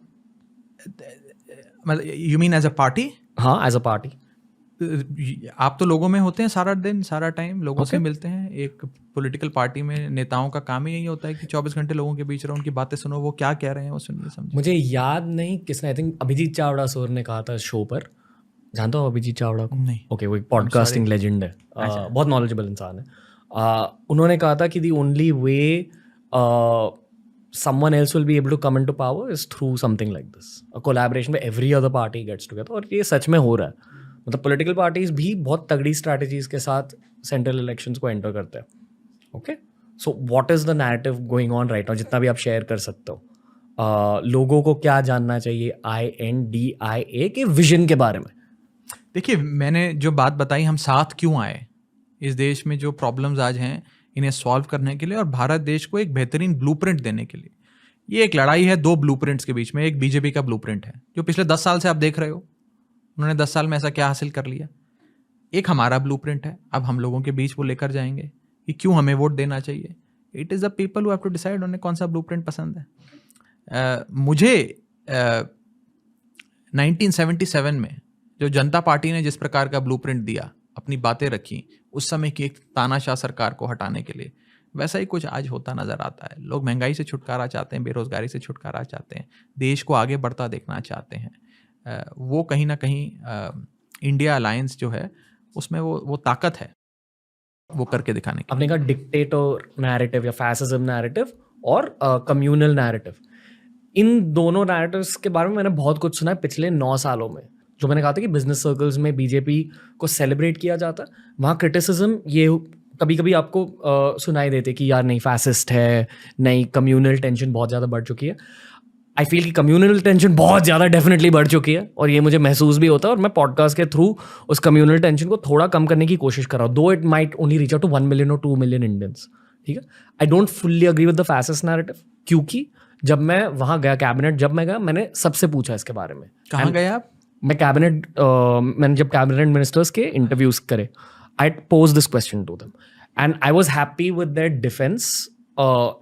मतलब you mean as a party? हाँ, एज अ पार्टी। आप तो लोगों में होते हैं सारा दिन, सारा टाइम लोगों से Okay. मिलते हैं। एक पॉलिटिकल पार्टी में नेताओं का काम ही यही होता है कि 24 घंटे लोगों के बीच रहो, उनकी बातें सुनो, वो क्या कह रहे हैं वो सुनिए, समझिए। मुझे याद नहीं किसने, I think Abhijit Chavda sir ने कहा था शो पर। जानता हो अभिजीत चावड़ा को? नहीं। ओके, वो एक पॉडकास्टिंग लेजेंड है, बहुत नॉलेजेबल इंसान है। उन्होंने कहा था कि the only way someone else will be able to come into power is through something like this, a collaboration where every other party gets together। और ये सच में हो रहा है। मतलब पॉलिटिकल पार्टीज भी बहुत तगड़ी स्ट्रैटेजीज के साथ सेंट्रल इलेक्शंस को एंटर करते हैं। Okay, so what is the narrative going on right now, जितना भी आप शेयर कर सकते हो। लोगों को क्या जानना चाहिए INDIA के विजन के बारे में? देखिए, मैंने जो बात बताई, हम साथ क्यों आए इस देश में जो प्रॉब्लम्स आज हैं इन्हें सॉल्व करने के लिए और भारत देश को एक बेहतरीन ब्लूप्रिंट देने के लिए। ये एक लड़ाई है दो ब्लूप्रिंट्स के बीच में। एक बीजेपी का ब्लूप्रिंट है जो पिछले 10 साल से आप देख रहे हो, उन्होंने 10 साल में ऐसा क्या हासिल कर लिया। एक हमारा ब्लूप्रिंट है, अब हम लोगों के बीच वो लेकर जाएंगे कि क्यों हमें वोट देना चाहिए। It is the people who have to decide उन्हें कौन सा ब्लूप्रिंट पसंद है। मुझे 1977 में जो जनता पार्टी ने जिस प्रकार का ब्लूप्रिंट दिया, अपनी बातें रखी उस समय की एक तानाशाह सरकार को हटाने के लिए, वैसा ही कुछ आज होता नजर आता है। लोग महंगाई से छुटकारा चाहते हैं, बेरोजगारी से छुटकारा चाहते हैं, देश को आगे बढ़ता देखना चाहते हैं। वो कहीं ना कहीं इंडिया अलायंस जो है उसमें वो ताकत है वो करके दिखाने की। आपने कहा डिक्टेटर नैरेटिव या फैसिज्म नैरेटिव और कम्युनल नैरेटिव, इन दोनों नैरेटिव्स के बारे में मैंने बहुत कुछ सुना है पिछले 9 सालों में। जो मैंने कहा था कि बिजनेस सर्कल्स में बीजेपी को सेलिब्रेट किया जाता है, वहाँ क्रिटिसिज्म ये कभी कभी आपको सुनाई देते कि यार नहीं फैसिस्ट है, नहीं कम्युनल टेंशन बहुत ज़्यादा बढ़ चुकी है। आई फील कि कम्युनल टेंशन बहुत ज़्यादा डेफिनेटली बढ़ चुकी है और ये मुझे महसूस भी होता है और मैं पॉडकास्ट के थ्रू उस कम्युनल टेंशन को थोड़ा कम करने की कोशिश कर रहा हूँ, though it might only reach out to 1 million और 2 मिलियन इंडियंस। ठीक है, I don't fully agree with the fascist narrative, क्योंकि जब मैं वहाँ गया कैबिनेट, जब मैं गया मैंने सबसे पूछा इसके बारे में। कहाँ गए आप? मैं कैबिनेट मैंने जब कैबिनेट मिनिस्टर्स के इंटरव्यूज करे, I pose this question to them and I was happy with their defence,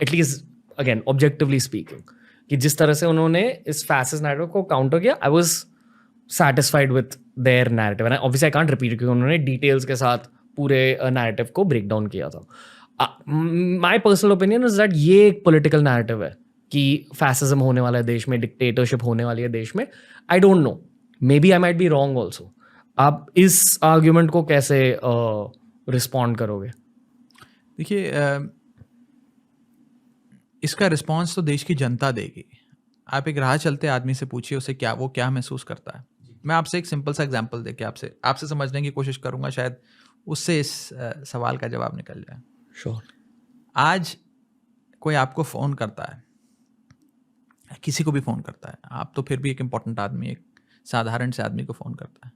at least again objectively speaking, कि जिस तरह से उन्होंने इस फैसिस्ट नैरेटिव को काउंटर किया, I was satisfied with their narrative and obviously I can't repeat, क्योंकि उन्होंने डिटेल्स के साथ पूरे नैरेटिव को ब्रेक डाउन किया था। My personal opinion is that ये एक पॉलिटिकल नैरेटिव है कि फैसिज्म होने वाला है देश में, डिक्टेटरशिप होने वाली है देश में। I don't know, maybe I might be wrong also. आप इस आर्ग्यूमेंट को कैसे रिस्पॉन्ड करोगे? देखिए, इसका रिस्पॉन्स तो देश की जनता देगी। आप एक राह चलते आदमी से पूछिए उसे वो क्या महसूस करता है। मैं आपसे एक सिंपल सा एग्जांपल देके आपसे समझने की कोशिश करूंगा, शायद उससे इस सवाल का जवाब निकल जाए। श्योर। आज कोई आपको फ़ोन करता है, किसी को भी फ़ोन करता है, आप तो फिर भी एक इम्पॉर्टेंट आदमी, एक साधारण से आदमी को फ़ोन करता है,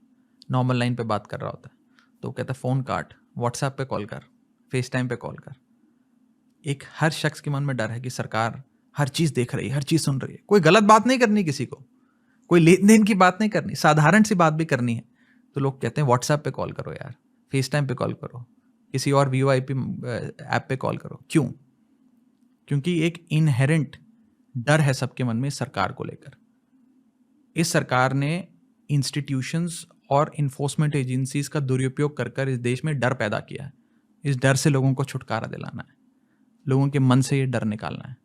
नॉर्मल लाइन पे बात कर रहा होता है, तो वो कहता है फ़ोन काट, व्हाट्सएप पे कॉल कर, फेस टाइम पे कॉल कर। एक हर शख्स के मन में डर है कि सरकार हर चीज़ देख रही है, हर चीज़ सुन रही है। कोई गलत बात नहीं करनी किसी को, कोई लेन देन की बात नहीं करनी, साधारण सी बात भी करनी है तो लोग कहते हैं व्हाट्सएप पे कॉल करो यार, फेस टाइम पे कॉल करो, किसी और VoIP ऐप पे कॉल करो। क्यों? क्योंकि एक इनहेरेंट डर है सबके मन में इस सरकार को लेकर। इस सरकार ने इंस्टीट्यूशंस और इन्फोर्समेंट एजेंसीज का दुरुपयोग कर इस देश में डर पैदा किया है। इस डर से लोगों को छुटकारा दिलाना है, लोगों के मन से ये डर निकालना है।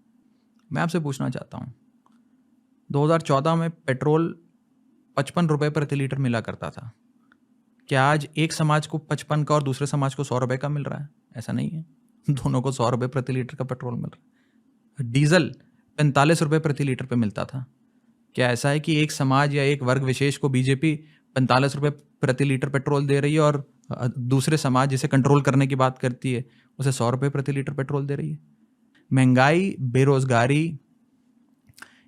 मैं आपसे पूछना चाहता हूँ, 2014 में पेट्रोल 55 रुपये प्रति लीटर मिला करता था, क्या आज एक समाज को 55 का और दूसरे समाज को 100 रुपये का मिल रहा है? ऐसा नहीं है। दोनों को 100 रुपये प्रति लीटर का पेट्रोल मिल रहा है। डीजल 45 रुपये प्रति लीटर पे मिलता था। क्या ऐसा है कि एक समाज या एक वर्ग विशेष को बीजेपी 45 रुपये प्रति लीटर पेट्रोल दे रही है और दूसरे समाज जिसे कंट्रोल करने की बात करती है उसे 100 रुपये प्रति लीटर पेट्रोल दे रही है? महंगाई, बेरोजगारी,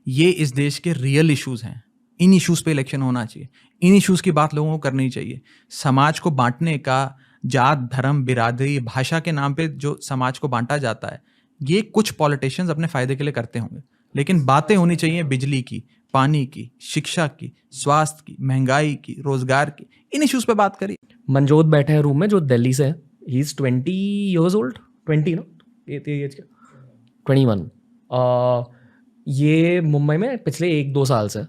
ये इस देश के रियल इश्यूज हैं। इन इश्यूज पे इलेक्शन होना चाहिए। इन इश्यूज की बात लोगों को करनी चाहिए। समाज को बांटने का, जात, धर्म, बिरादरी, भाषा के नाम पे जो समाज को बांटा जाता है, ये कुछ पॉलिटिशियंस अपने फायदे के लिए करते होंगे, लेकिन बातें होनी चाहिए बिजली की, पानी की, शिक्षा की, स्वास्थ्य की, महंगाई की, रोजगार की। इन इश्यूज पे बात करिए। मनजोत बैठे हैं रूम में जो दिल्ली से है। He is 20 years old, 20 no, ये एज का 21। ये मुंबई में पिछले 1-2 साल से,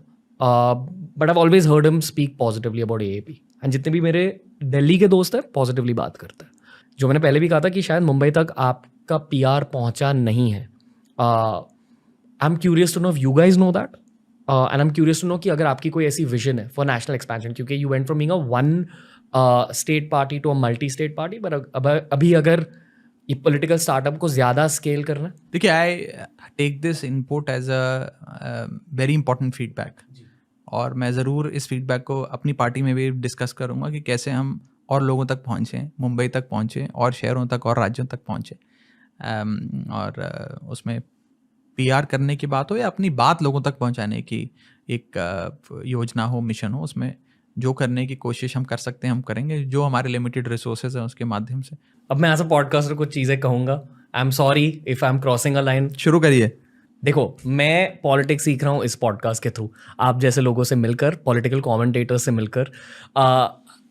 but I always heard him speak positively about AAP। And जितने भी मेरे दिल्ली के दोस्त हैं पॉजिटिवली बात करते हैं। जो मैंने पहले भी कहा था कि शायद मुंबई तक आपका PR पहुंचा नहीं है। I am curious to know if you guys know that, and I am curious to know कि अगर आपकी कोई ऐसी विजन है फॉर नेशनल एक्सपेंशन, क्योंकि you went from being a one state party to a multi state party, पर अभी अगर ये पॉलिटिकल स्टार्टअप को ज़्यादा स्केल करना है। देखिए, I take this input as a very important feedback, और मैं ज़रूर इस फीडबैक को अपनी पार्टी में भी डिस्कस करूँगा कि कैसे हम और लोगों तक पहुँचें, मुंबई तक पहुँचें, और शहरों तक और राज्यों तक पहुँचें। और उसमें PR करने की बात हो या अपनी बात लोगों तक पहुँचाने की एक योजना हो, मिशन हो, उसमें जो करने की कोशिश हम कर सकते हैं हम करेंगे, जो हमारे लिमिटेड रिसोर्सेज हैं उसके माध्यम से। अब मैं एज अ पॉडकास्टर कुछ चीज़ें कहूँगा। I am sorry if I am crossing a line. शुरू करिए। देखो, मैं पॉलिटिक्स सीख रहा हूँ इस पॉडकास्ट के थ्रू, आप जैसे लोगों से मिलकर, पॉलिटिकल कमेंटेटर्स से मिलकर।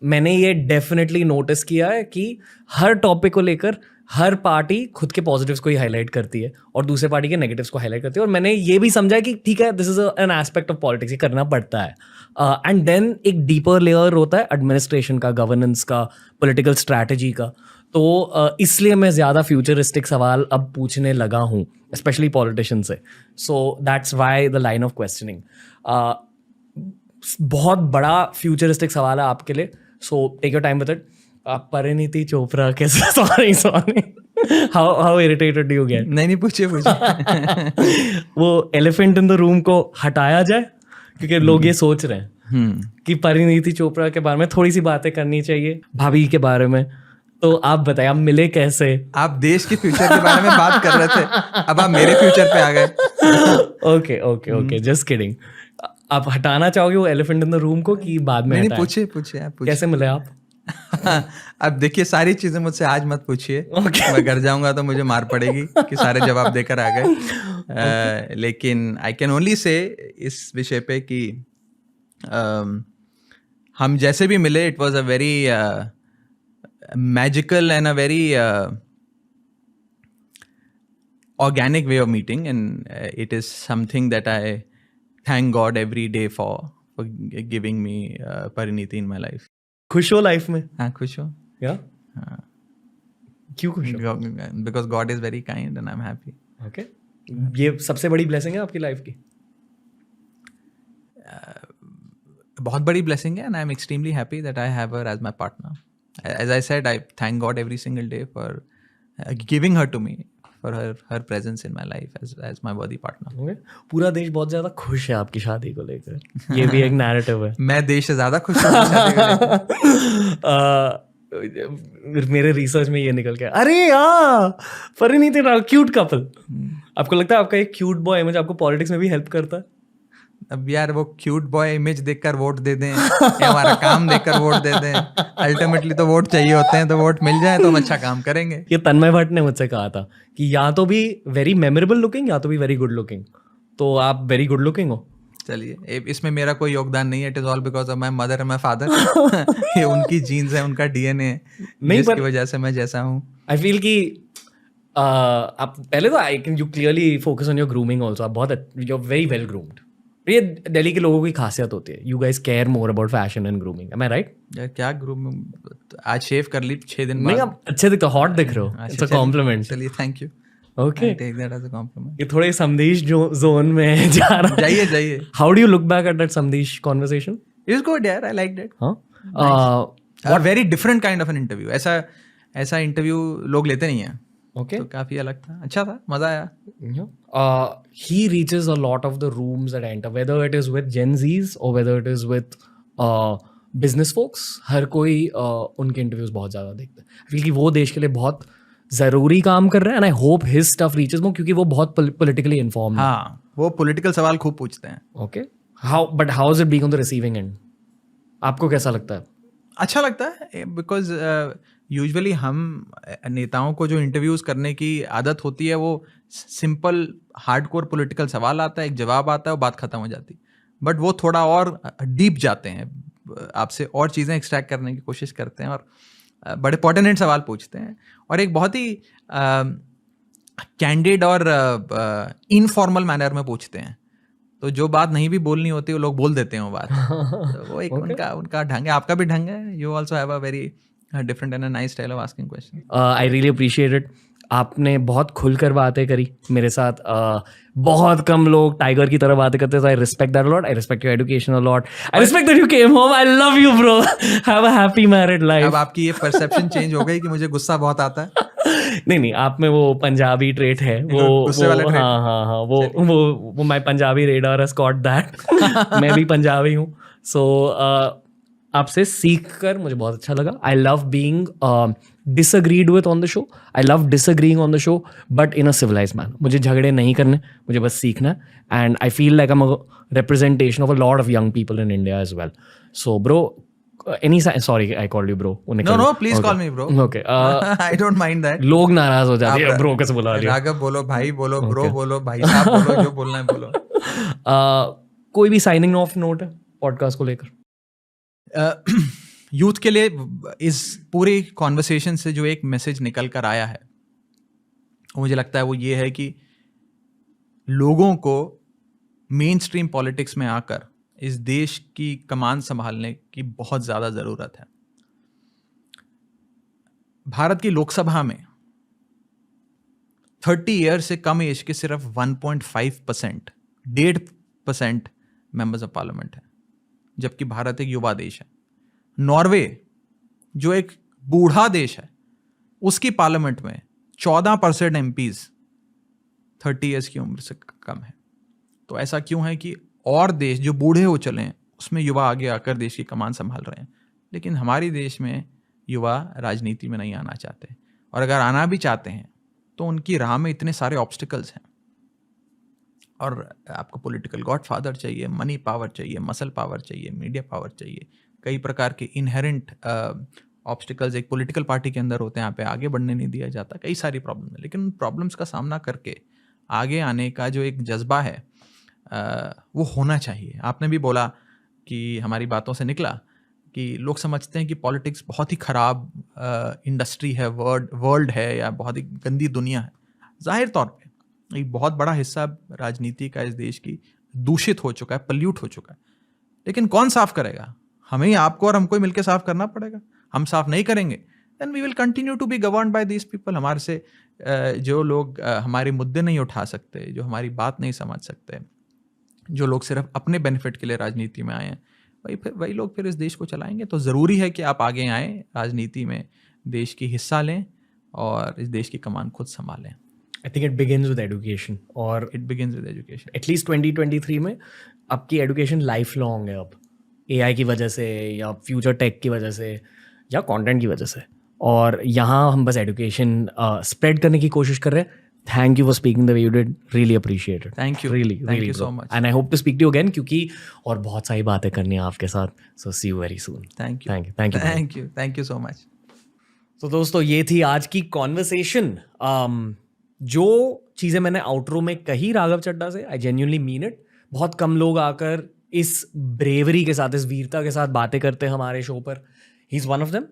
मैंने ये डेफिनेटली नोटिस किया है कि हर टॉपिक को लेकर हर पार्टी खुद के पॉजिटिव्स को ही हाईलाइट करती है और दूसरे पार्टी के नेगेटिव्स को हाईलाइट करती है। और मैंने ये भी समझा कि ठीक है, this is an aspect of politics, ये करना पड़ता है। एंड देन एक डीपर लेयर होता है एडमिनिस्ट्रेशन का, गवर्नेंस का, पॉलिटिकल स्ट्रैटेजी का। तो इसलिए मैं ज़्यादा फ्यूचरिस्टिक सवाल अब पूछने लगा हूँ, स्पेशली पॉलिटिशियन से। So that's why the line of questioning. बहुत बड़ा फ्यूचरिस्टिक सवाल है आपके लिए, so take your time with it. Parineeti Chopra के sorry how irritated do you get? नहीं पूछिए वो एलिफेंट इन द रूम को हटाया जाए, क्योंकि लोग ये सोच रहे हैं कि परिणीति चोपड़ा के बारे में थोड़ी सी बातें करनी चाहिए, भाभी के बारे में। तो आप बताइए, आप मिले कैसे? आप देश के फ्यूचर के बारे में बात कर रहे थे, अब आप मेरे फ्यूचर पे आ गए। Okay, just kidding. आप हटाना चाहोगे वो एलिफेंट इन द रूम को कि बाद में? नहीं, पूछिए कैसे मिले आप? अब देखिए, सारी चीजें मुझसे आज मत पूछिए। मैं घर जाऊंगा तो मुझे मार पड़ेगी कि सारे जवाब देकर आ गए। लेकिन आई कैन ओनली से इस विषय पे कि हम जैसे भी मिले, it was a very magical and a very organic way of meeting, and it is something that I thank God every day for giving me Pariniti in my life. खुश हो लाइफ में? हाँ, खुश हो। या क्यों खुश हो? Because God is very kind and I'm happy. Okay. ये सबसे बड़ी ब्लेसिंग है आपकी लाइफ की? बहुत बड़ी ब्लेसिंग है, and I'm extremely happy that I have her as my partner. As I said, I thank God every single day for giving her to me, for her presence in my life as my worthy partner. Okay. पूरा देश बहुत ज्यादा खुश है आपकी शादी को लेकर, ये भी एक नैरेटिव है। मैं देश से ज्यादा खुश हूँ शादी को लेकर। मेरे रिसर्च में ये निकल गया, अरे यार परिणीति क्यूट कपल। आपको लगता है आपका एक क्यूट बॉय इमेज आपको पॉलिटिक्स में भी हेल्प करता है? अब यार, वो क्यूट बॉय इमेज देखकर वोट दे दें या हमारा काम देखकर वोट दे दें, अल्टीमेटली तो वोट चाहिए होते हैं, तो वोट मिल जाए तो हम अच्छा काम करेंगे। ये तन्मय भट्ट ने मुझसे कहा था कि या तो भी वेरी मेमोरेबल लुकिंग या तो भी वेरी गुड लुकिंग। तो आप वेरी गुड लुकिंग हो। चलिए, इसमें मेरा कोई योगदान नहीं है। It is all because of my mother and my father. ये उनकी जीन्स है, उनका DNA है, जिसकी वजह से मैं जैसा हूँ। आई फील कि आप पहले तो I can you clearly focus on your grooming also. आप बहुत you are very well groomed. ये दिल्ली के लोगों की खासियत होती है, you guys care more about fashion and grooming. Am I right? यार क्या ग्रूमिंग, आज शेव कर ली 6 दिन बाद। नहीं, आप अच्छे दिखते हो, हॉट दिख रहे हो। It's a compliment. चलिए, thank you. Okay, take that as a compliment. ये थोड़े समदेश जोन में जा रहा है। जाइए। How do you look back at that Samdish conversation? It's good यार, आई लाइक दैट। हाँ, very different kind of an interview. ऐसा इंटरव्यू लोग लेते नहीं हैं. Okay. तो काफी अलग था, अच्छा था, मजा आया. He reaches a lot of the rooms that I enter, whether it is with Gen Zs or whether it is with business folks. हर कोई उनके इंटरव्यूज बहुत ज़्यादा देखते हैं. I feel कि वो देश के लिए बहुत ज़रूरी काम कर रहे हैं, and I hope his stuff reaches more क्योंकि वो बहुत politically informed है. हाँ, वो पॉलिटिकल सवाल खूब पूछते हैं. Okay. But how is it being on the receiving end? आपको कैसा लगता है? अच्छा लगता है, बिकॉज यूजुअली हम नेताओं को जो इंटरव्यूज करने की आदत होती है, वो सिंपल हार्डकोर पॉलिटिकल सवाल आता है, एक जवाब आता है, वो बात खत्म हो जाती है. बट वो थोड़ा और डीप जाते हैं, आपसे और चीज़ें एक्सट्रैक्ट करने की कोशिश करते हैं, और बड़े पर्टिनेंट सवाल पूछते हैं, और एक बहुत ही कैंडिड और इनफॉर्मल मैनर में पूछते हैं. तो जो बात नहीं भी बोलनी होती वो लोग बोल देते हैं वो बात. तो वो एक उनका ढंग है. आपका भी ढंग है. You also have a very different and a nice style of asking question. I really appreciate it. आपने बहुत खुलकर बातें करी मेरे साथ. बहुत कम लोग टाइगर की तरह बातें करते हैं. I respect that a lot. I respect your education a lot. I respect that you came home. I love you bro. Have a happy married life. अब आपकी ये परसेप्शन चेंज हो गई कि मुझे गुस्सा बहुत आता है. नहीं, आप में वो पंजाबी ट्रेट है. वो हाँ, वो my Punjabi raider has got that. मैं भी पंजाबी हूँ. सो आपसे सीख कर मुझे बहुत अच्छा लगा. I love being disagreed with on the show. I love disagreeing on the show, but in a civilized manner. मुझे झगड़े नहीं करने, मुझे बस सीखना. And I feel like I'm a representation of a lot of young people in India as well. So bro, sorry I called you bro. No, please okay. call me bro. Okay. I don't mind that. लोग नाराज हो जाते हैं bro कैसे बुला लिया. राघव बोलो, भाई बोलो, bro बोलो, भाई साहब बोलो, जो बोलना है बोलो. कोई भी signing off note है podcast को लेकर? यूथ के लिए इस पूरी कॉन्वर्सेशन से जो एक मैसेज निकल कर आया है, मुझे लगता है वो ये है कि लोगों को मेन स्ट्रीम पॉलिटिक्स में आकर इस देश की कमान संभालने की बहुत ज़्यादा ज़रूरत है. भारत की लोकसभा में 30 ईयर से कम एज के सिर्फ 1.5%, 1.5% मेंबर्स ऑफ पार्लियामेंट है, जबकि भारत एक युवा देश है. नॉर्वे जो एक बूढ़ा देश है, उसकी पार्लियामेंट में 14% एमपीज 30 ईयर्स की उम्र से कम है. तो ऐसा क्यों है कि और देश जो बूढ़े हो चले हैं उसमें युवा आगे आकर देश की कमान संभाल रहे हैं, लेकिन हमारे देश में युवा राजनीति में नहीं आना चाहते, और अगर आना भी चाहते हैं तो उनकी राह में इतने सारे ऑब्स्टिकल्स हैं. और आपको पॉलिटिकल गॉडफादर चाहिए, मनी पावर चाहिए, मसल पावर चाहिए, मीडिया पावर चाहिए, कई प्रकार के इनहेरेंट ऑब्स्टिकल्स एक पॉलिटिकल पार्टी के अंदर होते हैं. यहाँ पे आगे बढ़ने नहीं दिया जाता, कई सारी प्रॉब्लम है. लेकिन उन प्रॉब्लम्स का सामना करके आगे आने का जो एक जज्बा है वो होना चाहिए. आपने भी बोला कि हमारी बातों से निकला कि लोग समझते हैं कि पॉलिटिक्स बहुत ही ख़राब इंडस्ट्री है, वर्ल्ड है, या बहुत ही गंदी दुनिया है. जाहिर तौर पे एक बहुत बड़ा हिस्सा राजनीति का इस देश की दूषित हो चुका है, पल्यूट हो चुका है. लेकिन कौन साफ करेगा? हमें ही, आपको और हमको ही मिलकर साफ करना पड़ेगा. हम साफ नहीं करेंगे then we will continue to be governed by these people. हमारे से जो लोग हमारे मुद्दे नहीं उठा सकते, जो हमारी बात नहीं समझ सकते, जो लोग सिर्फ अपने बेनिफिट के लिए राजनीति में आए हैं, वही लोग फिर इस देश को चलाएंगे. तो ज़रूरी है कि आप आगे आएँ, राजनीति में देश की हिस्सा लें और इस देश की कमान खुद संभालें. I think it begins with education. और it begins with education. At least 2023 में आपकी एजुकेशन लाइफ लॉन्ग है. अब AI की वजह से या फ्यूचर टेक की वजह से या कंटेंट की वजह से, और यहाँ हम बस एजुकेशन स्प्रेड करने की कोशिश कर रहे हैं. Thank you for speaking the way you did. Really appreciate it. Thank you. Thank you so much. And I hope to speak to you again क्योंकि और बहुत सारी बातें करनी है आपके साथ. So see you very soon. Thank you. Thank you so much. तो दोस्तों ये थी आज की कॉन्वर्सेशन. जो चीज़ें मैंने आउटरो में कही राघव चड्ढा से, आई जेन्युइनली मीन इट. बहुत कम लोग आकर इस ब्रेवरी के साथ, इस वीरता के साथ बातें करते हैं हमारे शो पर. He is one of them.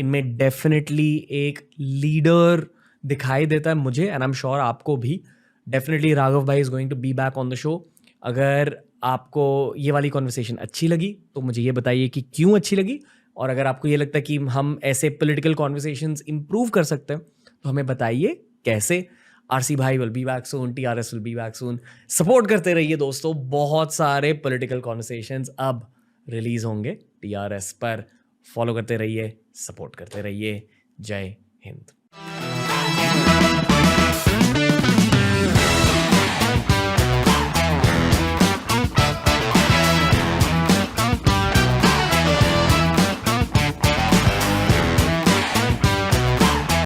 इनमें डेफिनेटली एक लीडर दिखाई देता है मुझे, एंड आई एम श्योर आपको भी. डेफिनेटली राघव भाई is going to be back on the show. अगर आपको ये वाली कॉन्वर्सेशन अच्छी लगी तो मुझे ये बताइए कि क्यों अच्छी लगी, और अगर आपको ये लगता है कि हम ऐसे पॉलिटिकल कॉन्वर्सेशंस इंप्रूव कर सकते हैं तो हमें बताइए कैसे. आरसी भाई will be back soon, TRS will be back soon. Support करते रहिए दोस्तों. बहुत सारे पॉलिटिकल कॉन्वर्सेशंस अब रिलीज होंगे टीआरएस पर. फॉलो करते रहिए, सपोर्ट करते रहिए। जय हिंद।